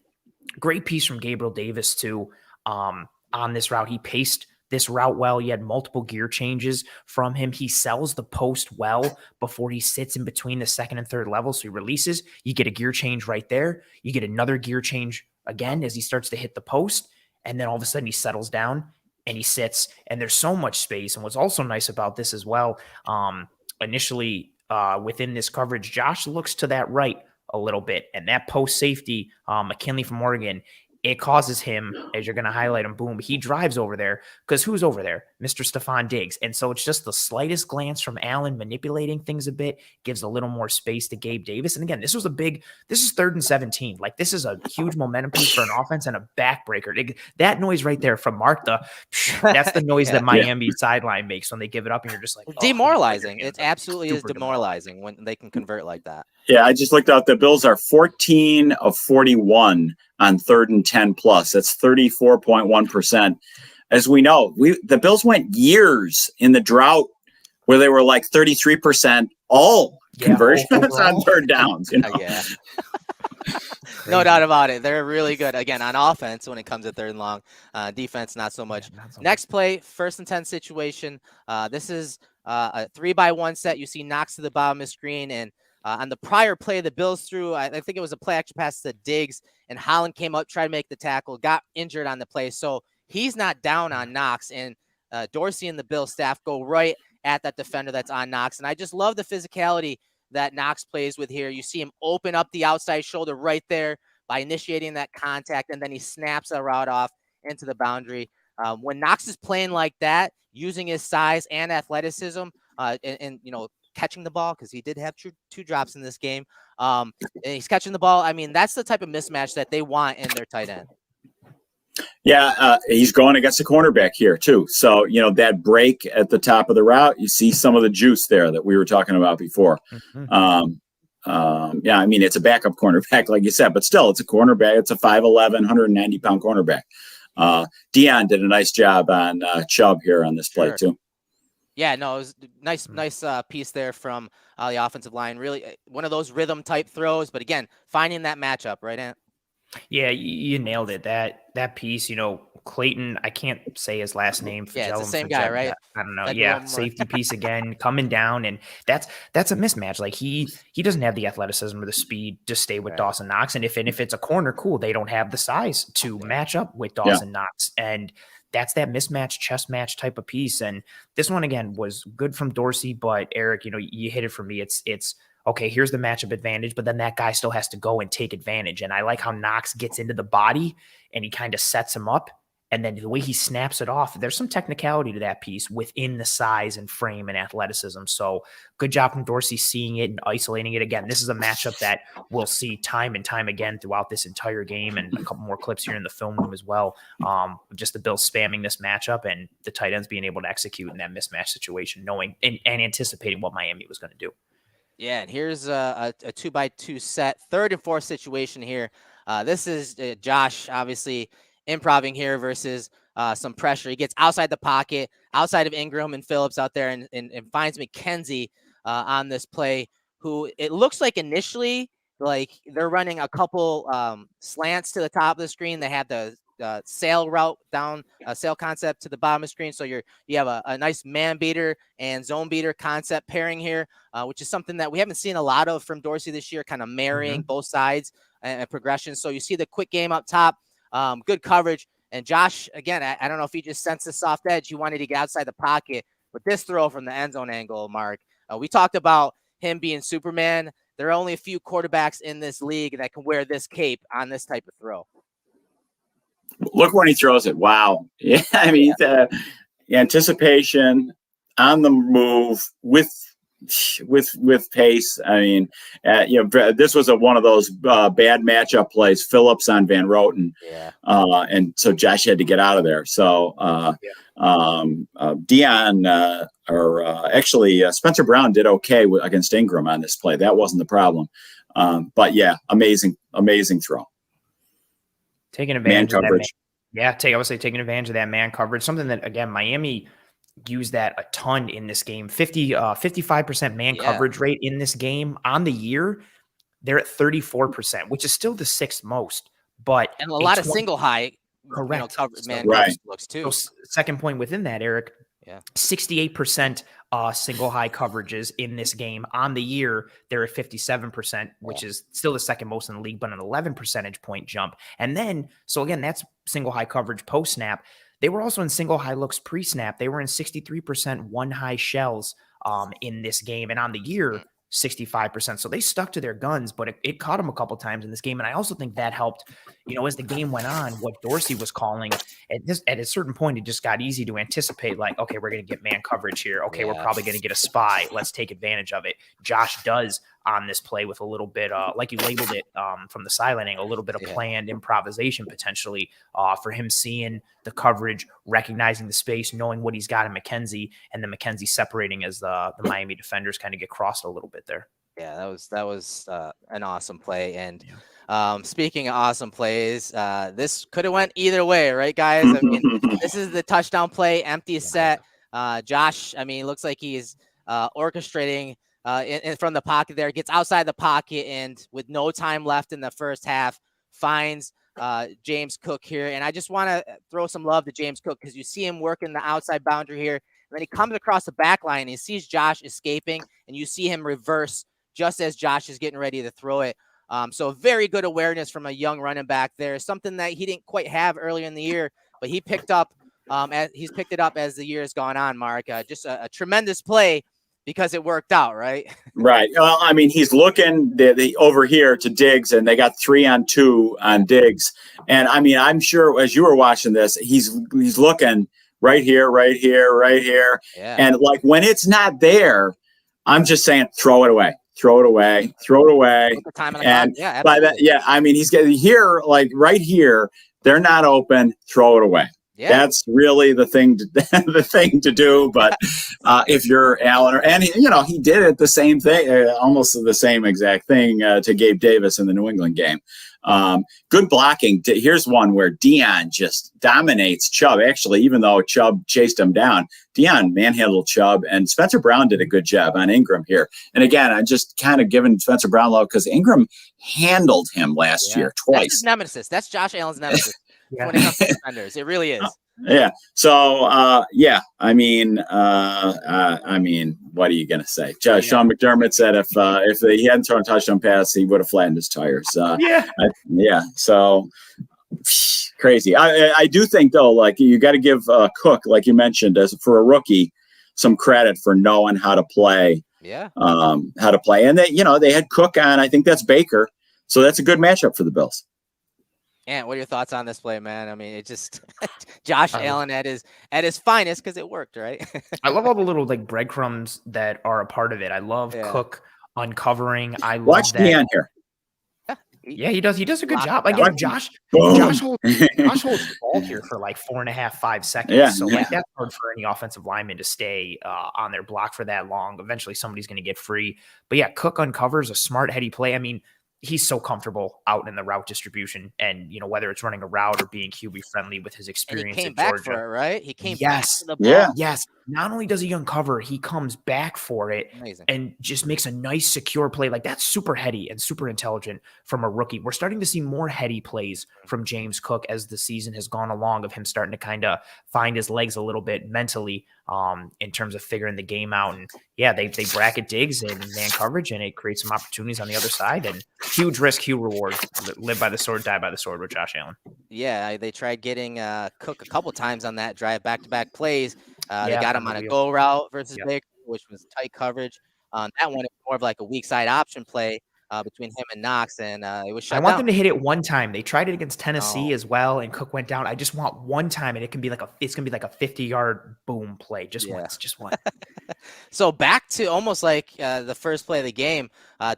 great piece from Gabriel Davis too on this route. He paced this route well. He had multiple gear changes from him. He sells the post well before he sits in between the 2nd and 3rd level. So he releases, you get a gear change right there. You get another gear change again as he starts to hit the post. And then all of a sudden he settles down and he sits, and there's so much space. And what's also nice about this as well, initially within this coverage, Josh looks to that right a little bit, and that post safety, McKinley from Oregon, it causes him, as you're going to highlight him, boom, he drives over there because who's over there? Mr. Stephon Diggs. And so it's just the slightest glance from Allen manipulating things a bit, gives a little more space to Gabe Davis. And again, this is 3rd and 17. Like, this is a huge momentum piece for an offense and a backbreaker. That noise right there from Mark, that's the noise that Miami sideline makes when they give it up, and you're just like, demoralizing. It absolutely is demoralizing when they can convert like that. Yeah, I just looked out. The Bills are 14 of 41 on 3rd and 10 plus. That's 34.1%. As we know, the Bills went years in the drought where they were like 33% all conversions on 3rd downs. No doubt about it. They're really good, again, on offense when it comes to 3rd and long. Defense, not so much. Next play, 1st and 10 situation. This is a 3-by-1 set. You see Knox to the bottom of the screen, and on the prior play the Bills threw, I think it was a play action pass to Diggs, and Holland came up, tried to make the tackle, got injured on the play. So he's not down on Knox, and Dorsey and the Bills staff go right at that defender that's on Knox. And I just love the physicality that Knox plays with here. You see him open up the outside shoulder right there by initiating that contact, and then he snaps a route off into the boundary. When Knox is playing like that, using his size and athleticism, and catching the ball, because he did have 2 drops in this game, and he's catching the ball. I mean, that's the type of mismatch that they want in their tight end. Yeah, he's going against a cornerback here too. So, that break at the top of the route, you see some of the juice there that we were talking about before. I mean, it's a backup cornerback, like you said, but still, it's a cornerback. It's a 5'11", 190-pound cornerback. Dion did a nice job on Chubb here on this play too. Yeah, no, it was nice piece there from the offensive line. Really one of those rhythm type throws, but again, finding that matchup, right, Ant? Yeah, you nailed it. That piece, Clayton, I can't say his last name. Yeah, it's the same guy, right? I don't know. Yeah, safety piece again, coming down, and that's a mismatch. Like he doesn't have the athleticism or the speed to stay with Dawson Knox, and if it's a corner, cool, they don't have the size to match up with Dawson Knox, and that's that mismatch, chess match type of piece. And this one again was good from Dorsey, but Erik, you hit it for me. It's okay, here's the matchup advantage, but then that guy still has to go and take advantage. And I like how Knox gets into the body and he kind of sets him up. And then the way he snaps it off, there's some technicality to that piece within the size and frame and athleticism. So good job from Dorsey seeing it and isolating it. Again, this is a matchup that we'll see time and time again throughout this entire game, and a couple more clips here in the film room as well. Just the Bills spamming this matchup and the tight ends being able to execute in that mismatch situation, knowing and anticipating what Miami was going to do. Yeah, and here's a 2x2 set, 3rd and 4th situation here. This is Josh obviously improving here versus some pressure. He gets outside the pocket, outside of Ingram and Phillips out there, and finds McKenzie on this play, who it looks like initially like they're running a couple slants to the top of the screen. They have the sail route down, sail concept to the bottom of the screen. So you have a nice man beater and zone beater concept pairing here, which is something that we haven't seen a lot of from Dorsey this year, kind of marrying both sides and progression. So you see the quick game up top. Good coverage. And Josh, again, I don't know if he just sensed the soft edge. He wanted to get outside the pocket, but this throw from the end zone angle, Mark, we talked about him being Superman. There are only a few quarterbacks in this league that can wear this cape on this type of throw. Look when he throws it. Wow. Yeah. I mean, anticipation on the move with pace. I mean, this was one of those bad matchup plays. Phillips on Van Roten, and so Josh had to get out of there. So Dion, Spencer Brown did okay against Ingram on this play. That wasn't the problem. But yeah, amazing throw. Taking advantage man of coverage. I would say taking advantage of that man coverage. Something that, again, Miami used that a ton in this game. 55% man coverage rate in this game. On the year, they're at 34%, which is still the 6th most. But and a lot of single high correct coverage, man coverage looks too. So second point within that, Erik. 68% single high coverages in this game. On the year, they're at 57%, which is still the 2nd most in the league, but an 11 percentage point jump. And then, so again, that's single high coverage post snap. They were also in single high looks pre-snap. They were in 63% one high shells in this game. And on the year, 65%. So they stuck to their guns, but it caught them a couple times in this game. And I also think that helped, as the game went on, what Dorsey was calling at a certain point, it just got easy to anticipate, like, okay, we're going to get man coverage here. Okay, we're probably going to get a spy. Let's take advantage of it. Josh does on this play with a little bit, like you labeled it from the sideline, a little bit of planned improvisation potentially for him seeing the coverage, recognizing the space, knowing what he's got in McKenzie, and then McKenzie separating as the Miami defenders kind of get crossed a little bit there. Yeah, that was an awesome play. And speaking of awesome plays, this could have went either way, right, guys? I mean, this is the touchdown play, empty set. Josh, I mean, looks like he's orchestrating in from the pocket there, gets outside the pocket, and with no time left in the first half, finds James Cook here. And I just want to throw some love to James Cook, because you see him working the outside boundary here. And then he comes across the back line and he sees Josh escaping, and you see him reverse just as Josh is getting ready to throw it. So very good awareness from a young running back there, something that he didn't quite have earlier in the year, but he picked up he's picked it up as the year has gone on, Mark. Just a tremendous play because it worked out, right? Right. Well, I mean, he's looking over here to Diggs, and they got 3-on-2 on Diggs. And I mean, I'm sure as you were watching this, he's looking right here. Yeah. And like when it's not there, I'm just saying, throw it away. And by that, I mean, he's getting here, like right here. They're not open. Throw it away. Yeah. That's really the thing to do. But if you're Allen, he did it the same thing, almost the same exact thing to Gabe Davis in the New England game. Good blocking. Here's one where Dion just dominates Chubb. Actually, even though Chubb chased him down, Dion manhandled Chubb, and Spencer Brown did a good job on Ingram here. And again, I'm just kind of giving Spencer Brown love because Ingram handled him last year twice. That's his nemesis. That's Josh Allen's nemesis. When it comes to defenders, it really is. Yeah. So, I mean, what are you gonna say? Sean McDermott said if he hadn't thrown a touchdown pass, he would have flattened his tires. So crazy. I do think though, like you got to give Cook, like you mentioned, for a rookie, some credit for knowing how to play. Yeah. How to play, and they had Cook on. I think that's Baker, so that's a good matchup for the Bills. And what are your thoughts on this play, man? I mean, it just Josh Allen at his finest because it worked, right? I love all the little like breadcrumbs that are a part of it. I love Cook uncovering. I love Watch that. the hand here. Yeah, he does. He does a good job. Watch Again, it. Josh Boom. holds the ball here for like 4.5, 5 seconds. So like that's hard for any offensive lineman to stay on their block for that long. Eventually somebody's going to get free. But yeah, Cook uncovers a smart, heady play. I mean, he's so comfortable out in the route distribution, and you know, whether it's running a route or being QB friendly with his experience and he came at back Georgia. For it, right? He came back to the ball. Yes. Not only does he uncover, he comes back for it. Amazing. And just makes a nice, secure play. Like that's super heady and super intelligent from a rookie. We're starting to see more heady plays from James Cook as the season has gone along, of him starting to kind of find his legs a little bit mentally in terms of figuring the game out. And yeah, they bracket Diggs in man coverage, and it creates some opportunities on the other side. And huge risk, huge reward. Live by the sword, die by the sword with Josh Allen. Yeah, they tried getting Cook a couple times on that drive, back-to-back plays. They got him on a go route versus Baker, which was tight coverage. That one is more of like a weak side option play between him and Knox, and it was shut down. I want them to hit it one time. They tried it against Tennessee as well, and Cook went down. I just want one time, and it's gonna be like a 50-yard boom play, just once. So back to almost like the first play of the game,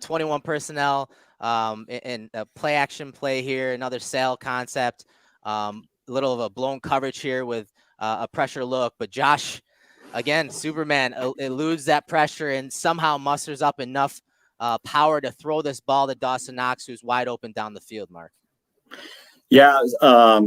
21 personnel, and a play action play here, another sail concept, a little of a blown coverage here with a pressure look, but Josh, again, Superman eludes that pressure and somehow musters up enough power to throw this ball to Dawson Knox, who's wide open down the field, Mark. Yeah,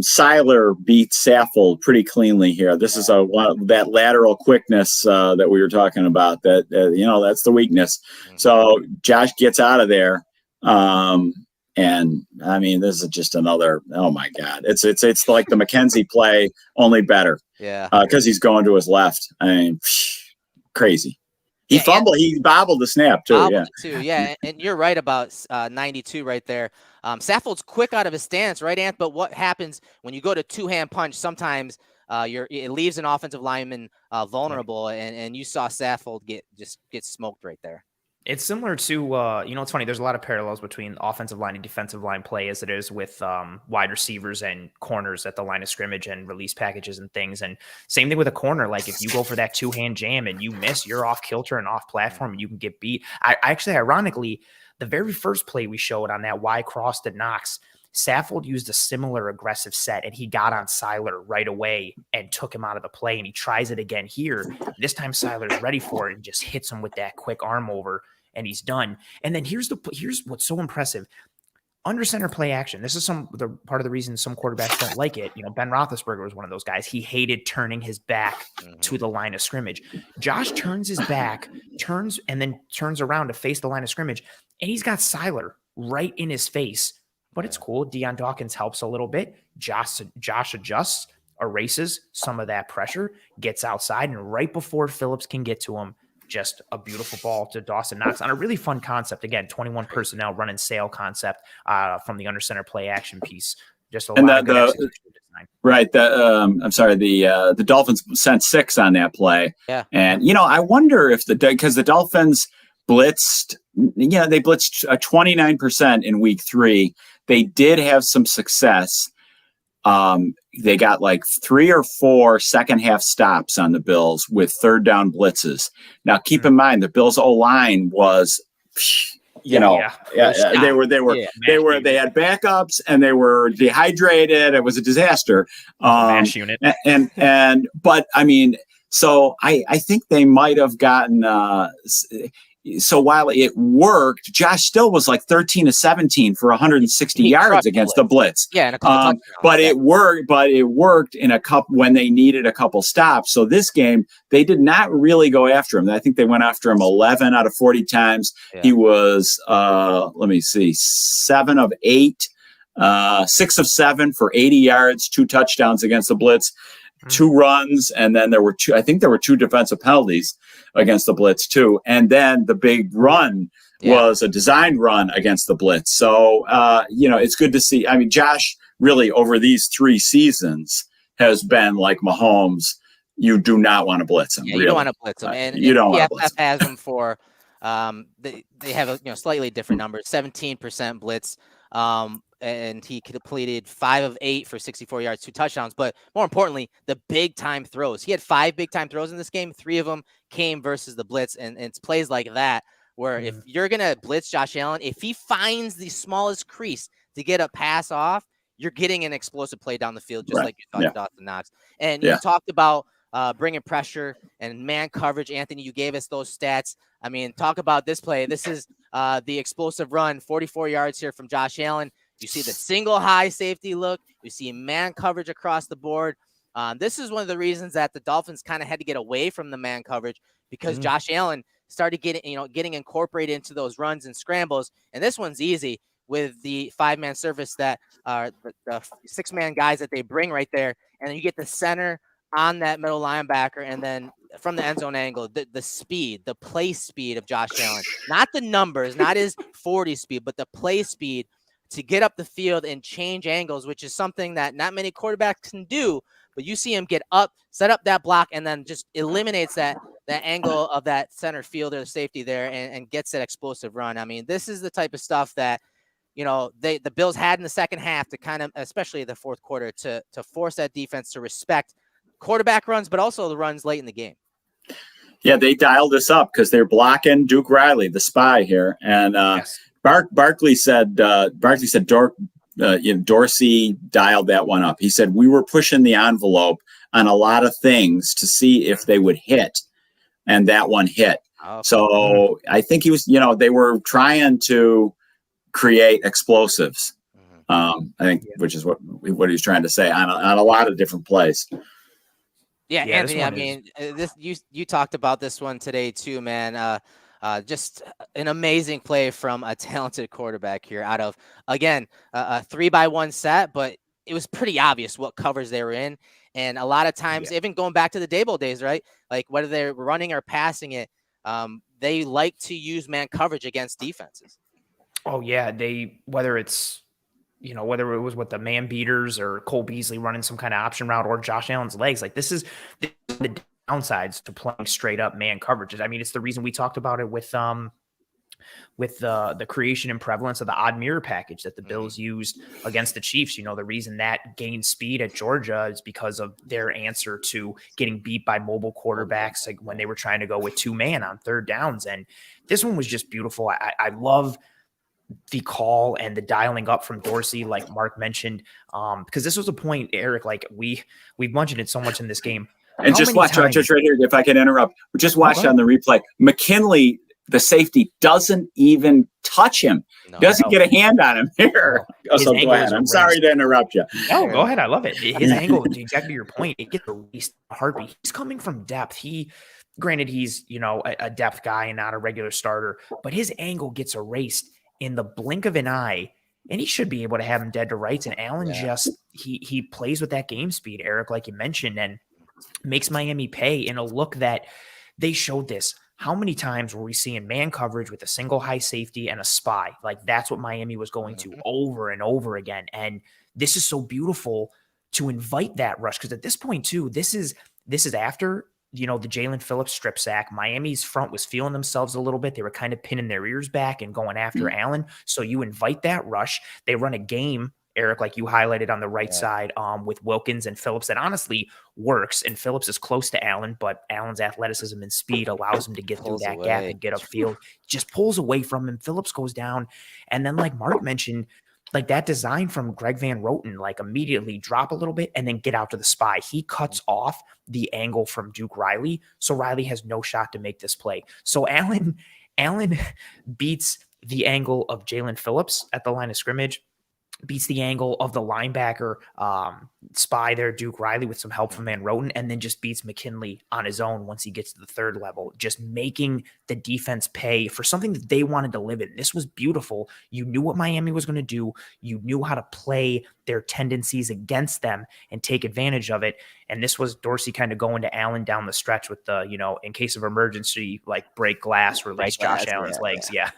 Seiler beat Saffold pretty cleanly here. This is that lateral quickness that we were talking about. That that's the weakness. Mm-hmm. So Josh gets out of there, and I mean, this is just another. Oh my God, it's like the McKenzie play, only better. Yeah, because he's going to his left. I mean, crazy. He fumbled. He bobbled the snap too. Yeah, and you're right about 92 right there. Saffold's quick out of his stance, right, Ant? But what happens when you go to two-hand punch? Sometimes it leaves an offensive lineman vulnerable, and you saw Saffold get smoked right there. It's similar to, it's funny. There's a lot of parallels between offensive line and defensive line play as it is with wide receivers and corners at the line of scrimmage and release packages and things. And same thing with a corner. Like if you go for that two-hand jam and you miss, you're off kilter and off platform and you can get beat. I actually, ironically, the very first play we showed on that Y cross to Knox, Saffold used a similar aggressive set, and he got on Seiler right away and took him out of the play. And he tries it again here. This time Seiler's ready for it and just hits him with that quick arm over, and he's done. And then here's what's so impressive. Under center play action. This is part of the reason some quarterbacks don't like it. Ben Roethlisberger was one of those guys. He hated turning his back to the line of scrimmage. Josh turns his back, turns around to face the line of scrimmage, and he's got Seiler right in his face. But it's cool. Deion Dawkins helps a little bit. Josh adjusts, erases some of that pressure, gets outside, and right before Phillips can get to him, just a beautiful ball to Dawson Knox on a really fun concept. Again, 21 personnel run and sail concept from the under center play action piece. Just a lot of good execution design. Right. The Dolphins sent 6 on that play. Yeah. And, I wonder if because the Dolphins blitzed, they blitzed 29% in week 3. They did have some success. They got like 3 or 4 second half stops on the Bills with third down blitzes. Now, keep in mind the Bills O-line was, they had backups and they were dehydrated. It was a disaster. Mash unit. But I mean, so I think they might have gotten, so while it worked, Josh still was like 13 of 17 for 160 yards against the blitz. Yeah, and a couple touchdowns. But it worked in a couple when they needed a couple stops. So this game, they did not really go after him. I think they went after him 11 out of 40 times. Yeah. He was 7 of 8, 6 of 7 for 80 yards, 2 touchdowns against the blitz. 2 runs, and then there were 2 defensive penalties against the blitz too. And then the big run was a design run against the blitz. So, it's good to see. I mean, Josh really over these 3 seasons has been like Mahomes. You do not want to blitz him. Yeah, you don't want to blitz him. And you don't want to blitz him. Has him for, they have slightly different numbers, 17% blitz. and he completed 5 of 8 for 64 yards, 2 touchdowns. But more importantly, the big time throws. He had 5 big time throws in this game. 3 of them came versus the blitz, and it's plays like that where if you're gonna blitz Josh Allen, if he finds the smallest crease to get a pass off, you're getting an explosive play down the field, just like you thought to Dawson Knox. And you talked about bringing pressure and man coverage. Anthony, you gave us those stats. I mean, talk about this play. This is the explosive run, 44 yards here from Josh Allen. You see the single high safety look. You see man coverage across the board. This is one of the reasons that the Dolphins kind of had to get away from the man coverage because Josh Allen started getting incorporated into those runs and scrambles. And this one's easy with the 5-man surface that the 6-man guys that they bring right there. And then you get the center on that middle linebacker, and then from the end zone angle, the speed, the play speed of Josh Allen, not the numbers, not his 40 speed, but the play speed to get up the field and change angles, which is something that not many quarterbacks can do. But you see him get up, set up that block, and then just eliminates that angle of that center fielder safety there and gets that explosive run. I mean, this is the type of stuff that, the Bills had in the second half to kind of, especially the fourth quarter, to force that defense to respect quarterback runs, but also the runs late in the game. Yeah, they dialed this up because they're blocking Duke Riley, the spy here. And Barkley said Dorsey dialed that one up. He said, we were pushing the envelope on a lot of things to see if they would hit. And that one hit. So I think he was, they were trying to create explosives. I think, which is what he was trying to say on a lot of different plays. Yeah, Anthony, I mean, you talked about this one today too, man. Just an amazing play from a talented quarterback here out of, again, a 3-by-1 set, but it was pretty obvious what covers they were in. And a lot of times, even going back to the Dable days, right? Like whether they're running or passing it, they like to use man coverage against defenses. Oh yeah. Whether it was with the man beaters or Cole Beasley running some kind of option route or Josh Allen's legs, like this is the downsides to playing straight up man coverages. I mean, it's the reason we talked about it with the creation and prevalence of the odd mirror package that the Bills used against the Chiefs. The reason that gained speed at Georgia is because of their answer to getting beat by mobile quarterbacks, like when they were trying to go with 2-man on third downs. And this one was just beautiful. I love the call and the dialing up from Dorsey, like Mark mentioned, because this was a point, Erik, like we've mentioned it so much in this game. And just watch right here, if I can interrupt, just watch on the replay. McKinley, the safety, doesn't even touch him. Doesn't get a hand on him here. So go ahead. I'm sorry to interrupt you. No, go ahead. I love it. His angle, exactly your point, it gets erased a heartbeat. He's coming from depth. Granted, he's, a depth guy and not a regular starter, but his angle gets erased in the blink of an eye, and he should be able to have him dead to rights. And Allen just he plays with that game speed, Erik, like you mentioned, and makes Miami pay in a look that they showed this. How many times were we seeing man coverage with a single high safety and a spy? Like that's what Miami was going to over and over again. And this is so beautiful to invite that rush, because at this point too, this is after the Jalen Phillips strip sack. Miami's front was feeling themselves a little bit. They were kind of pinning their ears back and going after Allen. So you invite that rush. They run a game, Erik, like you highlighted on the right side, with Wilkins and Phillips, that honestly works. And Phillips is close to Allen, but Allen's athleticism and speed allows him to get through that gap and get upfield. Just pulls away from him. Phillips goes down. And then, like Mark mentioned, like that design from Greg Van Roten, like immediately drop a little bit and then get out to the spy. He cuts off the angle from Duke Riley, so Riley has no shot to make this play. So Allen beats the angle of Jalen Phillips at the line of scrimmage, beats the angle of the linebacker spy there, Duke Riley, with some help from Van Roten, and then just beats McKinley on his own once he gets to the third level, just making the defense pay for something that they wanted to live in. This was beautiful. You knew what Miami was going to do. You knew how to play their tendencies against them and take advantage of it. And this was Dorsey kind of going to Allen down the stretch with the, in case of emergency, like break glass, release Josh Allen's legs. Yeah.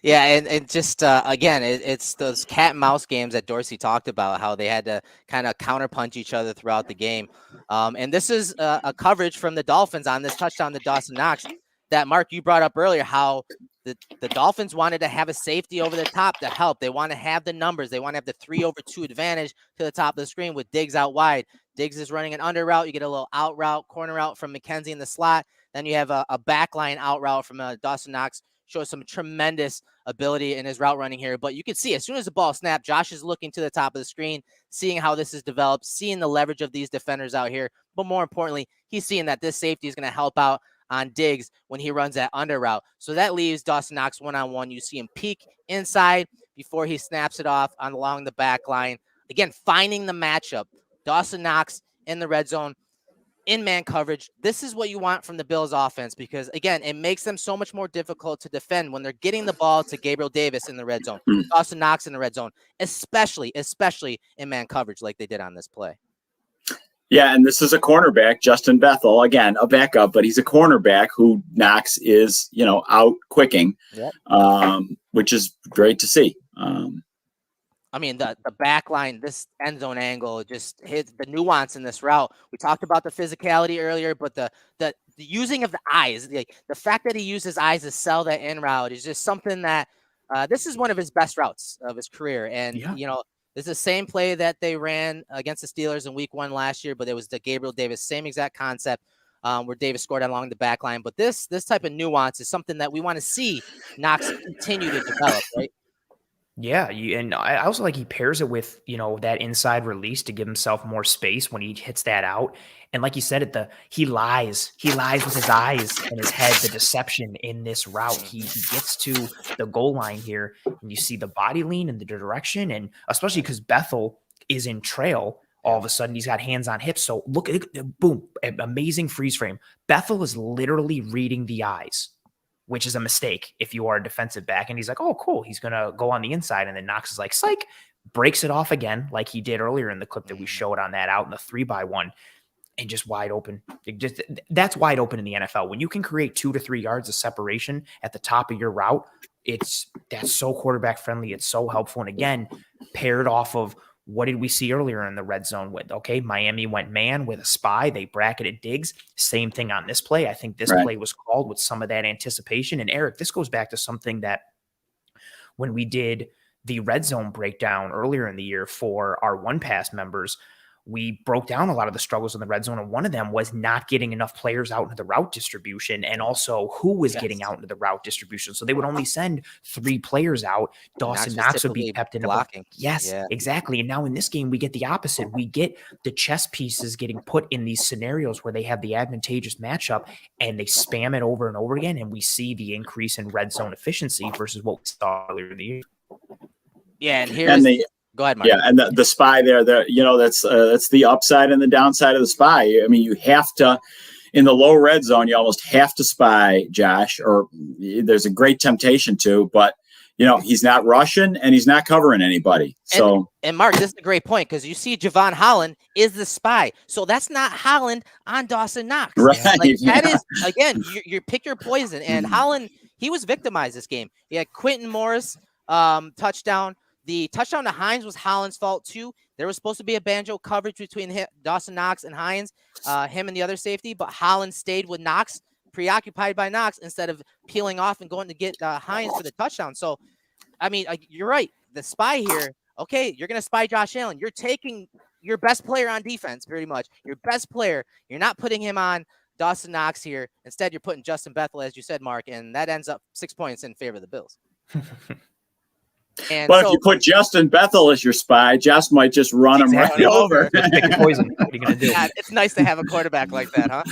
And just again, it's those cat and mouse games that Dorsey talked about, how they had to kind of counterpunch each other throughout the game. And this is a coverage from the Dolphins on this touchdown to Dawson Knox that, Mark, you brought up earlier, how the Dolphins wanted to have a safety over the top to help. They want to have the numbers. They want to have the 3/2 advantage to the top of the screen with Diggs out wide. Diggs is running an under route. You get a little out route, corner route from McKenzie in the slot. Then you have a backline out route from Dawson Knox. Shows some tremendous ability in his route running here. But you can see as soon as the ball snapped, Josh is looking to the top of the screen, seeing how this is developed, seeing the leverage of these defenders out here. But more importantly, he's seeing that this safety is going to help out on Diggs when he runs that under route. So that leaves Dawson Knox one-on-one. You see him peek inside before he snaps it off along the back line. Again, finding the matchup. Dawson Knox in the red zone, in man coverage. This is what you want from the Bills offense because, again, it makes them so much more difficult to defend when they're getting the ball to Gabriel Davis in the red zone, Dawson Knox in the red zone, especially in man coverage like they did on this play. Yeah, and this is a cornerback, Justin Bethel, again, a backup, but he's a cornerback who Knox is, out quicking, which is great to see. I mean, the back line, this end zone angle, just hits the nuance in this route. We talked about the physicality earlier, but the using of the eyes, the fact that he uses eyes to sell that in route is just something that this is one of his best routes of his career. And, this is the same play that they ran against the Steelers in week 1 last year, but it was the Gabriel Davis, same exact concept where Davis scored along the back line. But this type of nuance is something that we want to see Knox continue to develop, right? Yeah, and I also like he pairs it with, that inside release to give himself more space when he hits that out. And like you said, he lies with his eyes and his head, the deception in this route. He gets to the goal line here, and you see the body lean and the direction, and especially because Bethel is in trail, all of a sudden he's got hands on hips. So look at boom, amazing freeze frame. Bethel is literally reading the eyes, which is a mistake if you are a defensive back. And he's like, oh, cool. He's going to go on the inside. And then Knox is like, psych, breaks it off again, like he did earlier in the clip that we showed on that out in the 3x1 and just wide open. That's wide open in the NFL. When you can create 2 to 3 yards of separation at the top of your route, that's so quarterback friendly. It's so helpful. And again, paired off of what did we see earlier in the red zone with? Okay, Miami went man with a spy. They bracketed Diggs. Same thing on this play. I think this play was called with some of that anticipation. And Erik, this goes back to something that when we did the red zone breakdown earlier in the year for our One Pass members, we broke down a lot of the struggles in the red zone. And one of them was not getting enough players out into the route distribution and also who was getting out into the route distribution. So they would only send 3 players out. Dawson Knox would be kept in blocking. Yes, exactly. And now in this game, we get the opposite. We get the chess pieces getting put in these scenarios where they have the advantageous matchup and they spam it over and over again. And we see the increase in red zone efficiency versus what we saw earlier in the year. Yeah. And here's go ahead, Mark. Yeah, and the spy there, that's the upside and the downside of the spy. I mean, you have to, in the low red zone, you almost have to spy Josh, or there's a great temptation to, but he's not rushing and he's not covering anybody. So and Mark, this is a great point because you see Javon Holland is the spy, so that's not Holland on Dawson Knox. Right? That is again, you pick your poison. And Holland, he was victimized this game. He had Quinton Morris touchdown. The touchdown to Hines was Holland's fault too. There was supposed to be a banjo coverage between Dawson Knox and Hines, him and the other safety, but Holland stayed with Knox, preoccupied by Knox instead of peeling off and going to get Hines for the touchdown. So, I mean, you're right. The spy here, okay, you're going to spy Josh Allen. You're taking your best player on defense, pretty much. Your best player. You're not putting him on Dawson Knox here. Instead, you're putting Justin Bethel, as you said, Mark, and that ends up 6 points in favor of the Bills. But if you put Justin Bethel as your spy, Josh might just run him right over. Pick a poison. What are you going to do? Yeah, it's nice to have a quarterback like that,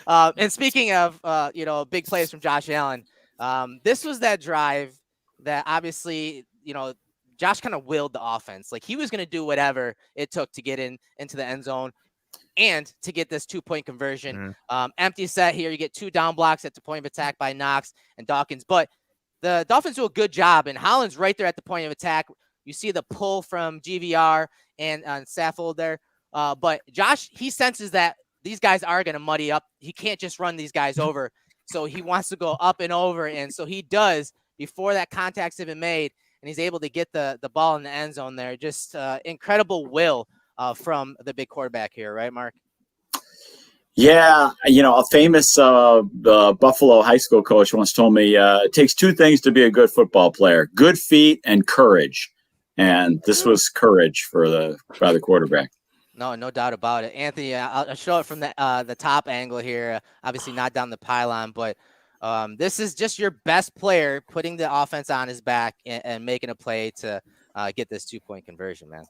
huh? And speaking of, big plays from Josh Allen, this was that drive that obviously, Josh kind of willed the offense. Like he was going to do whatever it took to get into the end zone and to get this 2-point conversion. Empty set here. You get 2 down blocks at the point of attack by Knox and Dawkins, but the Dolphins do a good job, and Holland's right there at the point of attack. You see the pull from GVR and Saffold there. But Josh, he senses that these guys are going to muddy up. He can't just run these guys over. So he wants to go up and over. And so he does before that contact's even made, and he's able to get the ball in the end zone there. Just incredible will from the big quarterback here, right, Mark? Yeah, a famous Buffalo high school coach once told me it takes two things to be a good football player: good feet and courage. And this was courage by the quarterback. No doubt about it. Anthony, I'll show it from the top angle here. Obviously not down the pylon, but this is just your best player putting the offense on his back and making a play to get this 2-point conversion, man.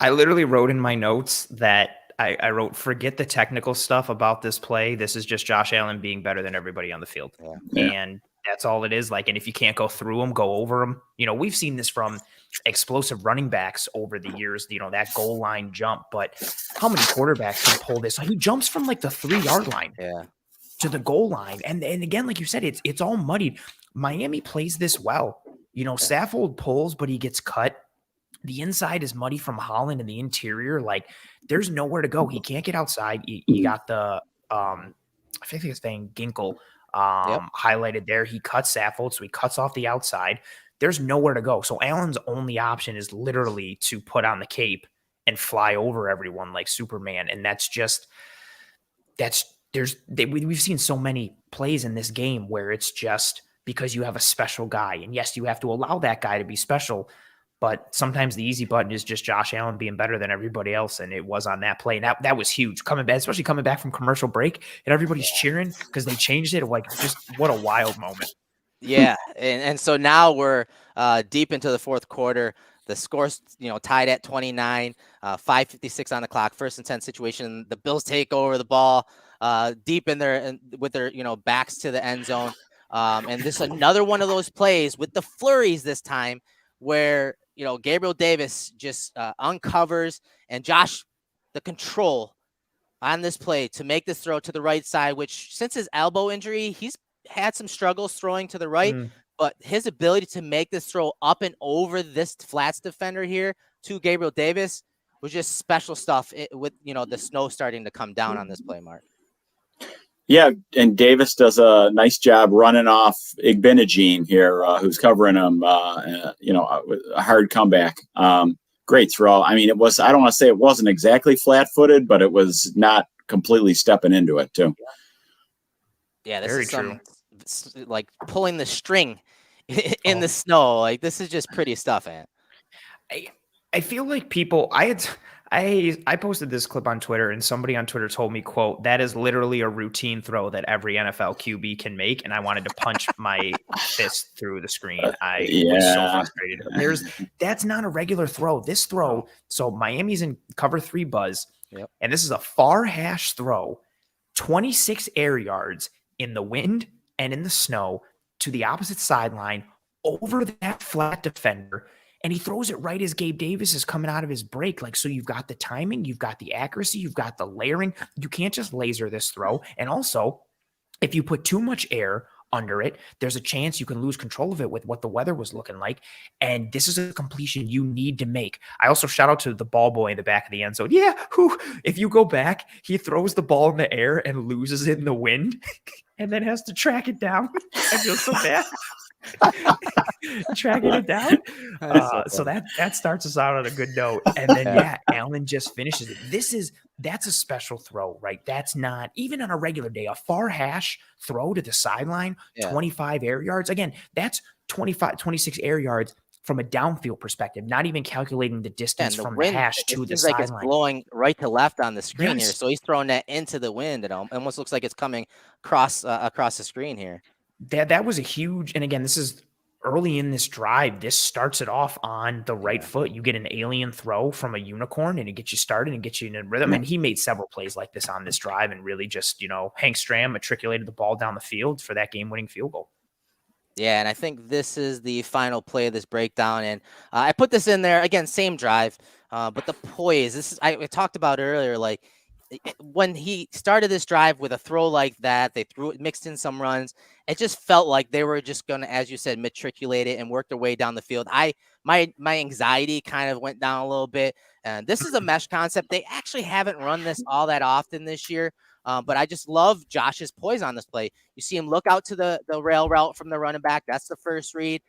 I literally wrote in my notes that I wrote, forget the technical stuff about this play. This is just Josh Allen being better than everybody on the field. Yeah. And that's all it is. Like, and if you can't go through them, go over them. We've seen this from explosive running backs over the years, that goal line jump. But how many quarterbacks can pull this? He jumps from like the 3-yard line to the goal line. And again, like you said, it's all muddied. Miami plays this well. Saffold pulls, but he gets cut. The inside is muddy from Holland, and the interior, like, there's nowhere to go. He can't get outside. You got the I think his name Ginkle highlighted there. He cuts Saffold, so he cuts off the outside. There's nowhere to go. So Allen's only option is literally to put on the cape and fly over everyone like Superman. And we've seen so many plays in this game where it's just because you have a special guy. And yes, you have to allow that guy to be special. But sometimes the easy button is just Josh Allen being better than everybody else, and it was on that play. And that was huge, especially coming back from commercial break, and everybody's cheering because they changed it. Like, just what a wild moment. Yeah, and so now we're deep into the fourth quarter. The score's tied at 29, 5:56 on the clock. 1st and 10 situation. The Bills take over the ball deep in there with their backs to the end zone. And this is another one of those plays with the flurries this time where Gabriel Davis just uncovers, and Josh, the control on this play to make this throw to the right side, which since his elbow injury, he's had some struggles throwing to the right, but his ability to make this throw up and over this flats defender here to Gabriel Davis was just special stuff with, the snow starting to come down on this play, Mark. Yeah, and Davis does a nice job running off Igbenegene here, who's covering him, a hard comeback. Great throw. I mean, I don't want to say it wasn't exactly flat-footed, but it was not completely stepping into it, too. Yeah, this Very is true. Like pulling the string in the snow. Like, this is just pretty stuff, man. I feel like people, I posted this clip on Twitter, and somebody on Twitter told me, quote, that is literally a routine throw that every NFL QB can make. And I wanted to punch my fist through the screen. I was so frustrated. That's not a regular throw. This throw, so Miami's in cover 3 buzz, and this is a far hash throw, 26 air yards in the wind and in the snow to the opposite sideline over that flat defender. And he throws it right as Gabe Davis is coming out of his break. Like, so you've got the timing, you've got the accuracy, you've got the layering. You can't just laser this throw. And also, if you put too much air under it, there's a chance you can lose control of it with what the weather was looking like. And this is a completion you need to make. I also shout out to the ball boy in the back of the end zone. Yeah, if you go back, he throws the ball in the air and loses it in the wind and then has to track it down. I feel so bad. Tracking it down. So that starts us out on a good note. And then Allen just finishes it. That's a special throw, right? That's not even on a regular day, a far hash throw to the sideline, 25 air yards. Again, that's 26 air yards from a downfield perspective, not even calculating the distance from the hash to the sideline. Like it's blowing right to left on the screen here. So he's throwing that into the wind. It almost looks like it's coming across the screen here. That was a huge, and again, this is early in this drive. This starts it off on the right foot. You get an alien throw from a unicorn, and it gets you started and gets you in a rhythm. And he made several plays like this on this drive, and really just, Hank Stram matriculated the ball down the field for that game-winning field goal. Yeah, and I think this is the final play of this breakdown. And I put this in there, again, same drive, but the poise. This is I talked about earlier, like, when he started this drive with a throw like that, they mixed in some runs. It just felt like they were just going to, as you said, matriculate it and work their way down the field. My anxiety kind of went down a little bit. And this is a mesh concept. They actually haven't run this all that often this year. But I just love Josh's poise on this play. You see him look out to the rail route from the running back. That's the first read.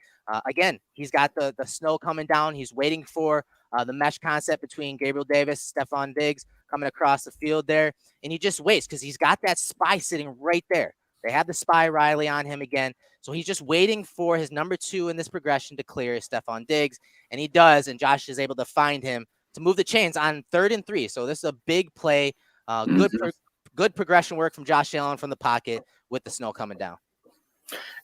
Again, he's got the snow coming down. He's waiting for the mesh concept between Gabriel Davis, Stephon Diggs coming across the field there. And he just waits because he's got that spy sitting right there. They have the spy Riley on him again. So he's just waiting for his number 2 in this progression to clear Stephon Diggs. And he does. And Josh is able to find him to move the chains on 3rd and 3. So this is a big play. Good progression work from Josh Allen from the pocket with the snow coming down.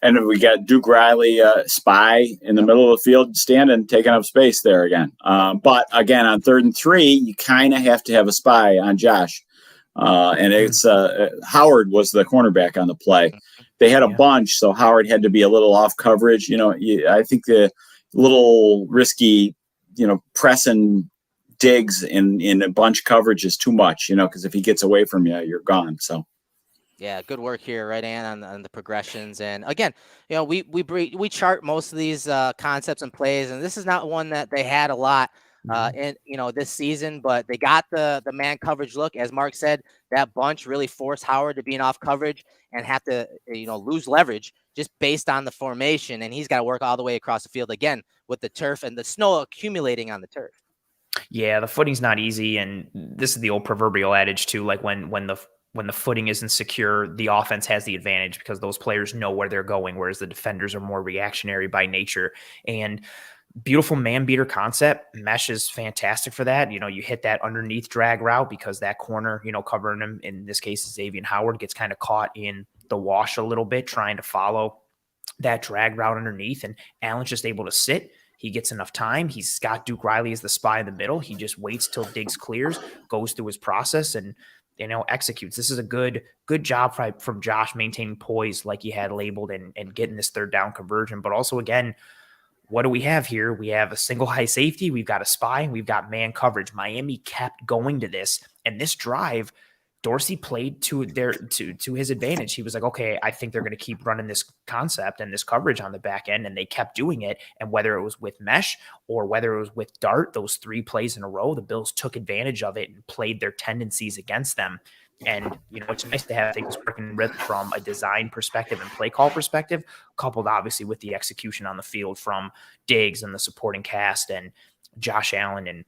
And we got Duke Riley, spy in the middle of the field, standing, taking up space there again. But again, on 3rd and 3, you kind of have to have a spy on Josh. And it's Howard was the cornerback on the play. They had a bunch, so Howard had to be a little off coverage. I think the little risky, pressing Diggs in a bunch coverage is too much, because if he gets away from you, you're gone. So. Yeah, good work here, right, Ann, on the progressions. And again, we chart most of these concepts and plays, and this is not one that they had a lot in this season, but they got the man coverage look. As Mark said, that bunch really forced Howard to be in off coverage and have to lose leverage just based on the formation, and he's got to work all the way across the field again with the turf and the snow accumulating on the turf. Yeah, the footing's not easy, and this is the old proverbial adage too, like when the footing isn't secure, the offense has the advantage because those players know where they're going, whereas the defenders are more reactionary by nature. And beautiful man beater concept. Mesh is fantastic for that. You hit that underneath drag route because that corner, covering him, in this case, Xavier Howard, gets kind of caught in the wash a little bit, trying to follow that drag route underneath. And Allen's just able to sit. He gets enough time. He's got Duke Riley as the spy in the middle. He just waits till Diggs clears, goes through his process, and executes. This is a good job from Josh maintaining poise like he had labeled and getting this 3rd down conversion. But also, again, what do we have here? We have a single high safety. We've got a spy. And we've got man coverage. Miami kept going to this. And this drive, Dorsey played to his advantage. He was like, okay, I think they're going to keep running this concept and this coverage on the back end, and they kept doing it. And whether it was with mesh or whether it was with dart, those 3 plays in a row, the Bills took advantage of it and played their tendencies against them. And, it's nice to have things working from a design perspective and play call perspective, coupled obviously with the execution on the field from Diggs and the supporting cast and Josh Allen and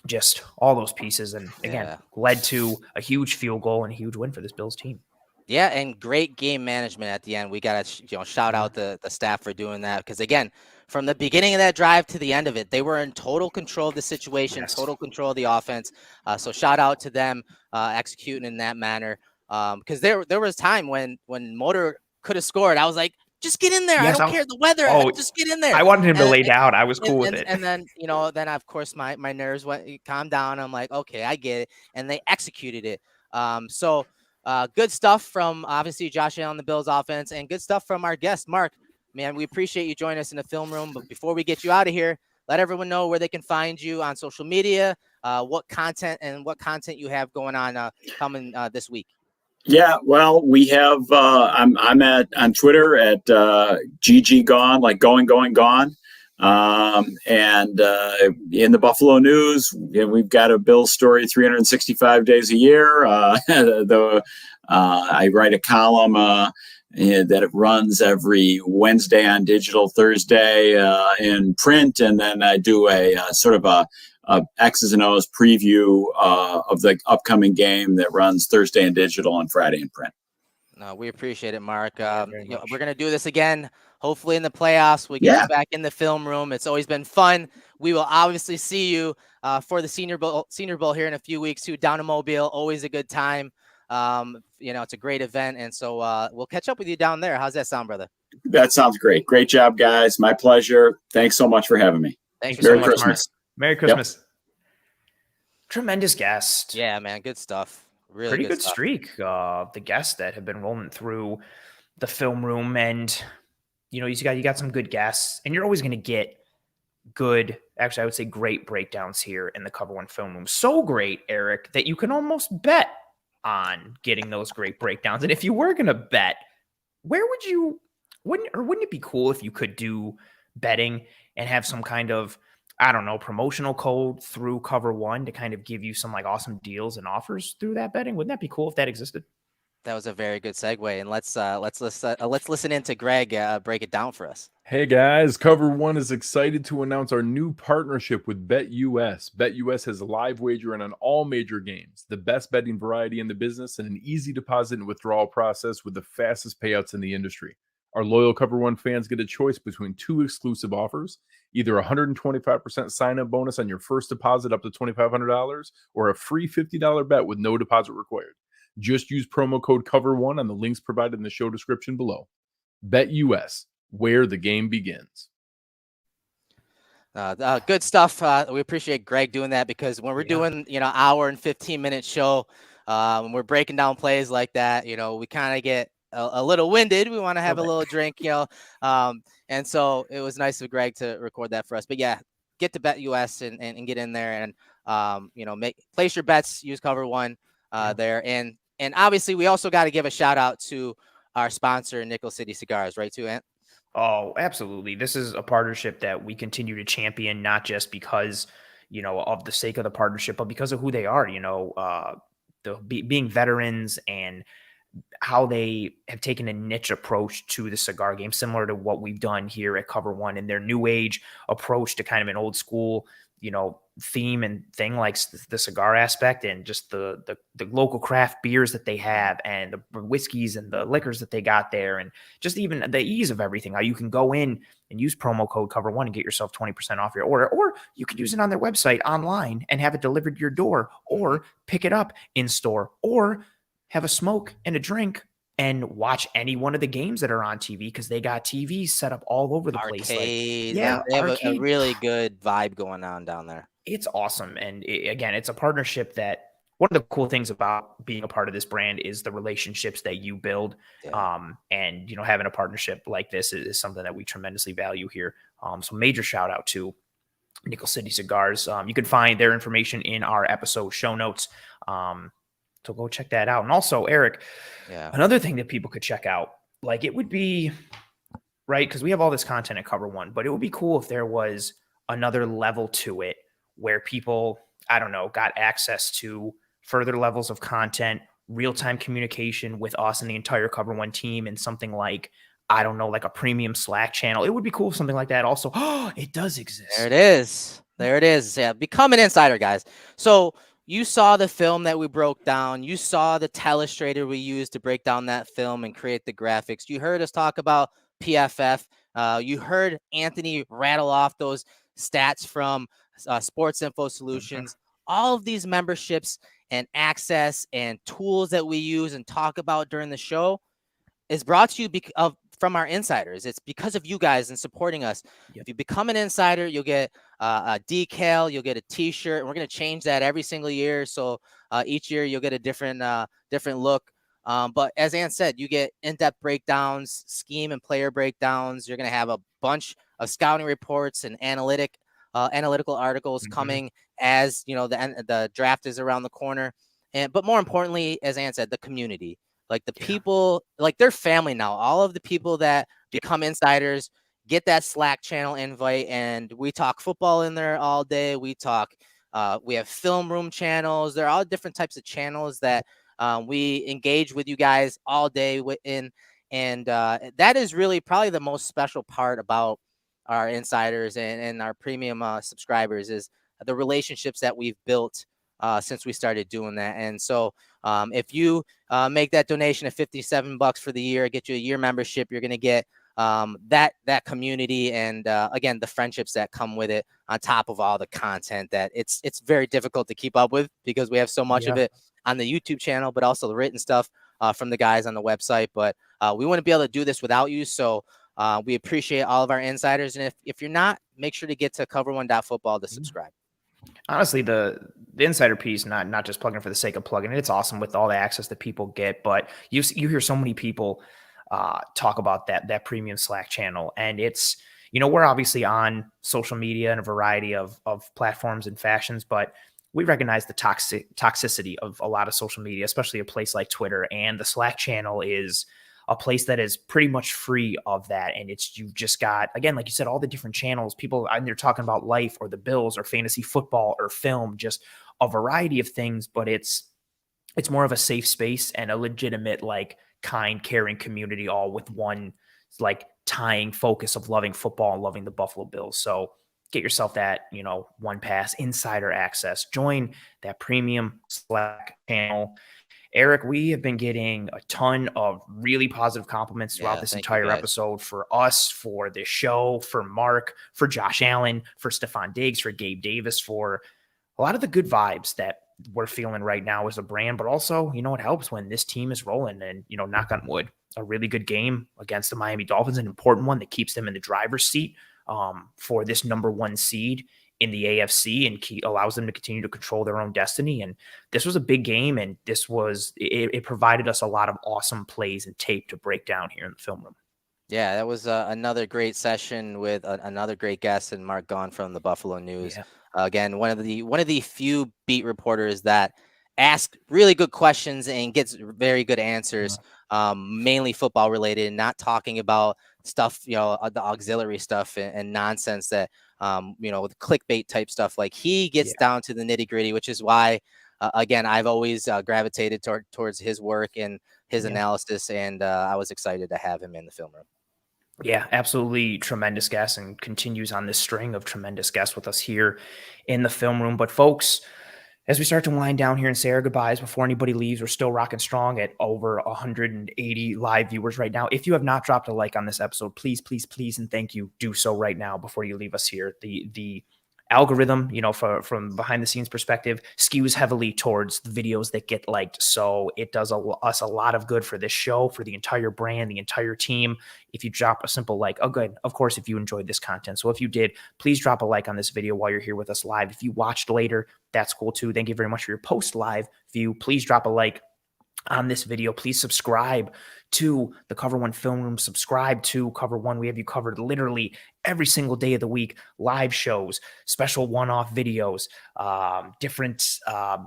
just all those pieces. And again, led to a huge field goal and a huge win for this Bills team. Yeah, and great game management at the end. We got to shout out the staff for doing that, because again, from the beginning of that drive to the end of it, they were in total control of the situation, total control of the offense. So shout out to them executing in that manner. Because there was time when Motor could have scored. I was like, just get in there. Yes, I don't care the weather. Just get in there. I wanted him to lay down. I was cool with it. And then, then of course my nerves calmed down. I'm like, okay, I get it. And they executed it. So good stuff from obviously Josh Allen, the Bills offense, and good stuff from our guest, Mark. Man, we appreciate you joining us in the film room. But before we get you out of here, let everyone know where they can find you on social media, what content you have going on coming this week. Yeah, well, we have. I'm on Twitter at GG Gone, like going gone. And in the Buffalo News, we've got a Bills story 365 days a year. I write a column that it runs every Wednesday on digital, Thursday in print, and then I do a sort of a X's and O's preview of the upcoming game that runs Thursday in digital and Friday in print. No, we appreciate it, Mark. We're going to do this again, hopefully in the playoffs. We get you back in the film room. It's always been fun. We will obviously see you for the Senior Bowl here in a few weeks too, down in Mobile. Always a good time. It's a great event. And so we'll catch up with you down there. How's that sound, brother? That sounds great. Great job, guys. My pleasure. Thanks so much for having me. Thank you so much, Mark. Merry Christmas. Yep. Tremendous guest. Yeah, man. Good stuff. Really pretty good streak. The guests that have been rolling through the film room, and you got some good guests, and you're always going to get good. Actually, I would say great breakdowns here in the Cover One film room. So great, Erik, that you can almost bet on getting those great breakdowns. And if you were going to bet, where would you? Wouldn't it be cool if you could do betting and have some kind of, I don't know, promotional code through Cover One to kind of give you some like awesome deals and offers through that betting? Wouldn't that be cool if that existed? That was a very good segue, and let's listen in to Greg break it down for us. Hey guys, Cover One is excited to announce our new partnership with BetUS. BetUS has a live wagering on all major games, the best betting variety in the business, and an easy deposit and withdrawal process with the fastest payouts in the industry. Our loyal Cover One fans get a choice between 2 exclusive offers, either a 125% sign-up bonus on your first deposit up to $2,500 or a free $50 bet with no deposit required. Just use promo code COVER1 on the links provided in the show description below. BetUS, where the game begins. Good stuff. We appreciate Greg doing that, because when we're doing, hour and 15-minute show, when we're breaking down plays like that, we kind of get a little winded. We want to have a little drink, and so it was nice of Greg to record that for us. But yeah, get to BetUS and get in there and, place your bets, use Cover One there. And obviously we also got to give a shout out to our sponsor, Nickel City Cigars, right too, Ant? Oh, absolutely. This is a partnership that we continue to champion, not just because, of the sake of the partnership, but because of who they are, being veterans and how they have taken a niche approach to the cigar game, similar to what we've done here at Cover One, and their new age approach to kind of an old school, theme and thing, like the cigar aspect, and just the local craft beers that they have, and the whiskeys and the liquors that they got there, and just even the ease of everything. How you can go in and use promo code COVER1 and get yourself 20% off your order, or you could use it on their website online and have it delivered to your door, or pick it up in store, or have a smoke and a drink and watch any one of the games that are on TV, because they got TVs set up all over the place. They have a really good vibe going on down there. It's awesome. And again, it's a partnership that one of the cool things about being a part of this brand is the relationships that you build. Yeah. And, having a partnership like this is something that we tremendously value here. So major shout out to Nickel City Cigars. You can find their information in our episode show notes. So go check that out. And also, Erik, another thing that people could check out, like, it would be, right, because we have all this content at Cover One, but it would be cool if there was another level to it where people, I don't know, got access to further levels of content, real-time communication with us and the entire Cover One team, and something like, I don't know, like a premium Slack channel. It would be cool if something like that also, it does exist. There it is. There it is. Yeah, become an insider, guys. So you saw the film that we broke down. You saw the telestrator we used to break down that film and create the graphics. You heard us talk about PFF. You heard Anthony rattle off those stats from Sports Info Solutions. All of these memberships and access and tools that we use and talk about during the show is brought to you from our insiders. It's because of you guys and supporting us. If you become an insider, you'll get a decal, you'll get a t-shirt, and we're going to change that every single year. So each year you'll get a different look. But as Ann said, you get in-depth breakdowns, scheme and player breakdowns. You're going to have a bunch of scouting reports and analytical articles coming as the draft is around the corner. But more importantly, as Ann said, the community. Like the people, like they're family now. All of the people that become insiders get that Slack channel invite, and we talk football in there all day. We have film room channels. There are all different types of channels that we engage with you guys all day in. And that is really probably the most special part about our insiders and our premium subscribers, is the relationships that we've built since we started doing that. And so if you make that donation of $57 for the year, get you a year membership, you're going to get that community and again, the friendships that come with it, on top of all the content that it's very difficult to keep up with, because we have so much of it on the YouTube channel, but also the written stuff from the guys on the website. But we wouldn't be able to do this without you. So we appreciate all of our insiders. And if you're not, make sure to get to cover1.football to subscribe. Honestly, the insider piece, not just plugging for the sake of plugging it. It's awesome with all the access that people get, but you hear so many people talk about that premium Slack channel, and it's, we're obviously on social media and a variety of platforms and fashions, but we recognize the toxicity of a lot of social media, especially a place like Twitter, and the Slack channel is a place that is pretty much free of that. And you've just got, again, like you said, all the different channels, people, and they're talking about life or the Bills or fantasy football or film, just a variety of things. But it's it's more of a safe space and a legitimate, like, kind, caring community, all with one, like, tying focus of loving football and loving the Buffalo Bills. So get yourself that, One Pass insider access. Join that premium Slack channel. Erik, we have been getting a ton of really positive compliments throughout this thank you, entire guys. episode for us, for this show, for Mark, for Josh Allen, for Stephon Diggs, for Gabe Davis, for a lot of the good vibes that we're feeling right now as a brand. But also, it helps when this team is rolling and, knock on wood, a really good game against the Miami Dolphins, an important one that keeps them in the driver's seat for this number 1 seed in the AFC and allows them to continue to control their own destiny. And this was a big game, and it provided us a lot of awesome plays and tape to break down here in the film room. Yeah, that was another great session with another great guest, and Mark Gaughan from the Buffalo News. Yeah. Again, one of the few beat reporters that ask really good questions and gets very good answers, mainly football related, not talking about stuff, the auxiliary stuff and nonsense that, with clickbait type stuff. Like, he gets down to the nitty gritty, which is why, again, I've always gravitated towards his work and his analysis, and I was excited to have him in the film room. Yeah, absolutely tremendous guest, and continues on this string of tremendous guests with us here in the film room. But folks, as we start to wind down here and say our goodbyes before anybody leaves, we're still rocking strong at over 180 live viewers right now. If you have not dropped a like on this episode, please, please, please, and thank you, do so right now before you leave us here. The algorithm, from behind the scenes perspective, skews heavily towards the videos that get liked. So it does us a lot of good for this show, for the entire brand, the entire team. If you drop a simple like, oh, good. Of course, if you enjoyed this content. So if you did, please drop a like on this video while you're here with us live. If you watched later, that's cool too. Thank you very much for your post live view. Please drop a like on this video. Please subscribe to the Cover One Film Room. Subscribe to Cover One. We have you covered literally every single day of the week. Live shows, special one-off videos, different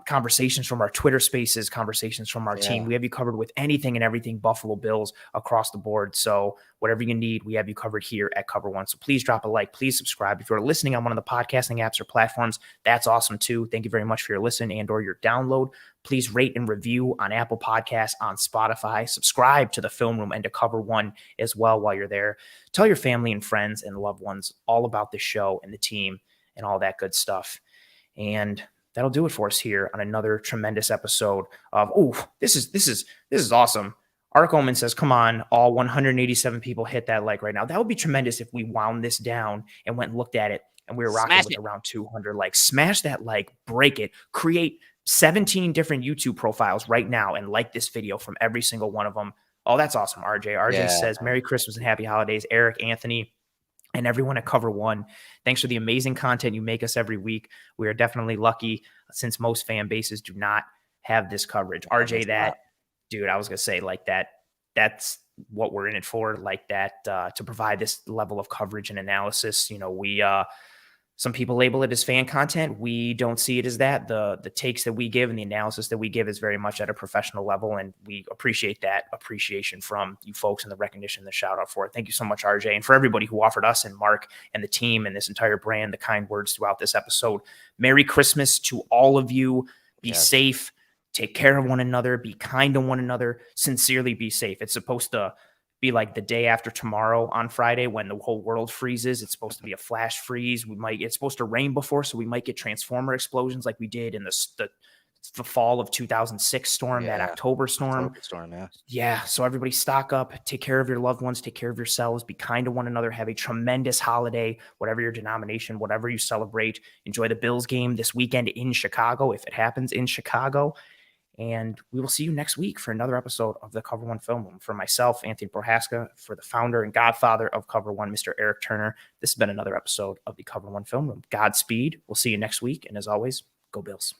conversations from our Twitter Spaces, conversations from our team. We have you covered with anything and everything Buffalo Bills across the board. So whatever you need, we have you covered here at Cover One. So please drop a like. Please subscribe. If you're listening on one of the podcasting apps or platforms, that's awesome too. Thank you very much for your listen and or your download. Please rate and review on Apple Podcasts, on Spotify. Subscribe to the Film Room and to Cover One as well while you're there. Tell your family and friends and loved ones all about the show and the team and all that good stuff. And that'll do it for us here on another tremendous episode of, this is awesome. Ark Omen says, come on, all 187 people hit that like right now. That would be tremendous if we wound this down and went and looked at it and we were rocking with around 200 likes. Smash that like, break it, create 17 different YouTube profiles right now and like this video from every single one of them. Oh, that's awesome, RJ. RJ says, Merry Christmas and Happy Holidays. Erik, Anthony, and everyone at Cover One, thanks for the amazing content you make us every week. We are definitely lucky since most fan bases do not have this coverage. RJ, dude, I was going to say like that's what we're in it for, like that, to provide this level of coverage and analysis. Some people label it as fan content. We don't see it as that. The takes that we give and the analysis that we give is very much at a professional level, and we appreciate that appreciation from you folks and the recognition, the shout out for it. Thank you so much, RJ, and for everybody who offered us and Mark and the team and this entire brand the kind words throughout this episode. Merry Christmas to all of you. Be safe. Take care of one another. Be kind to one another. Sincerely be safe. It's supposed to be like the day after tomorrow on Friday when the whole world freezes. It's supposed to be a flash freeze. It's supposed to rain before, so we might get transformer explosions like we did in the fall of 2006 storm, that October storm. Yeah. So everybody stock up, take care of your loved ones, take care of yourselves, be kind to one another, have a tremendous holiday, whatever your denomination, whatever you celebrate. Enjoy the Bills game this weekend in Chicago, if it happens in Chicago. And we will see you next week for another episode of the Cover One Film Room. For myself, Anthony Prohaska, for the founder and godfather of Cover One, Mr. Erik Turner, this has been another episode of the Cover One Film Room. Godspeed. We'll see you next week. And as always, go Bills.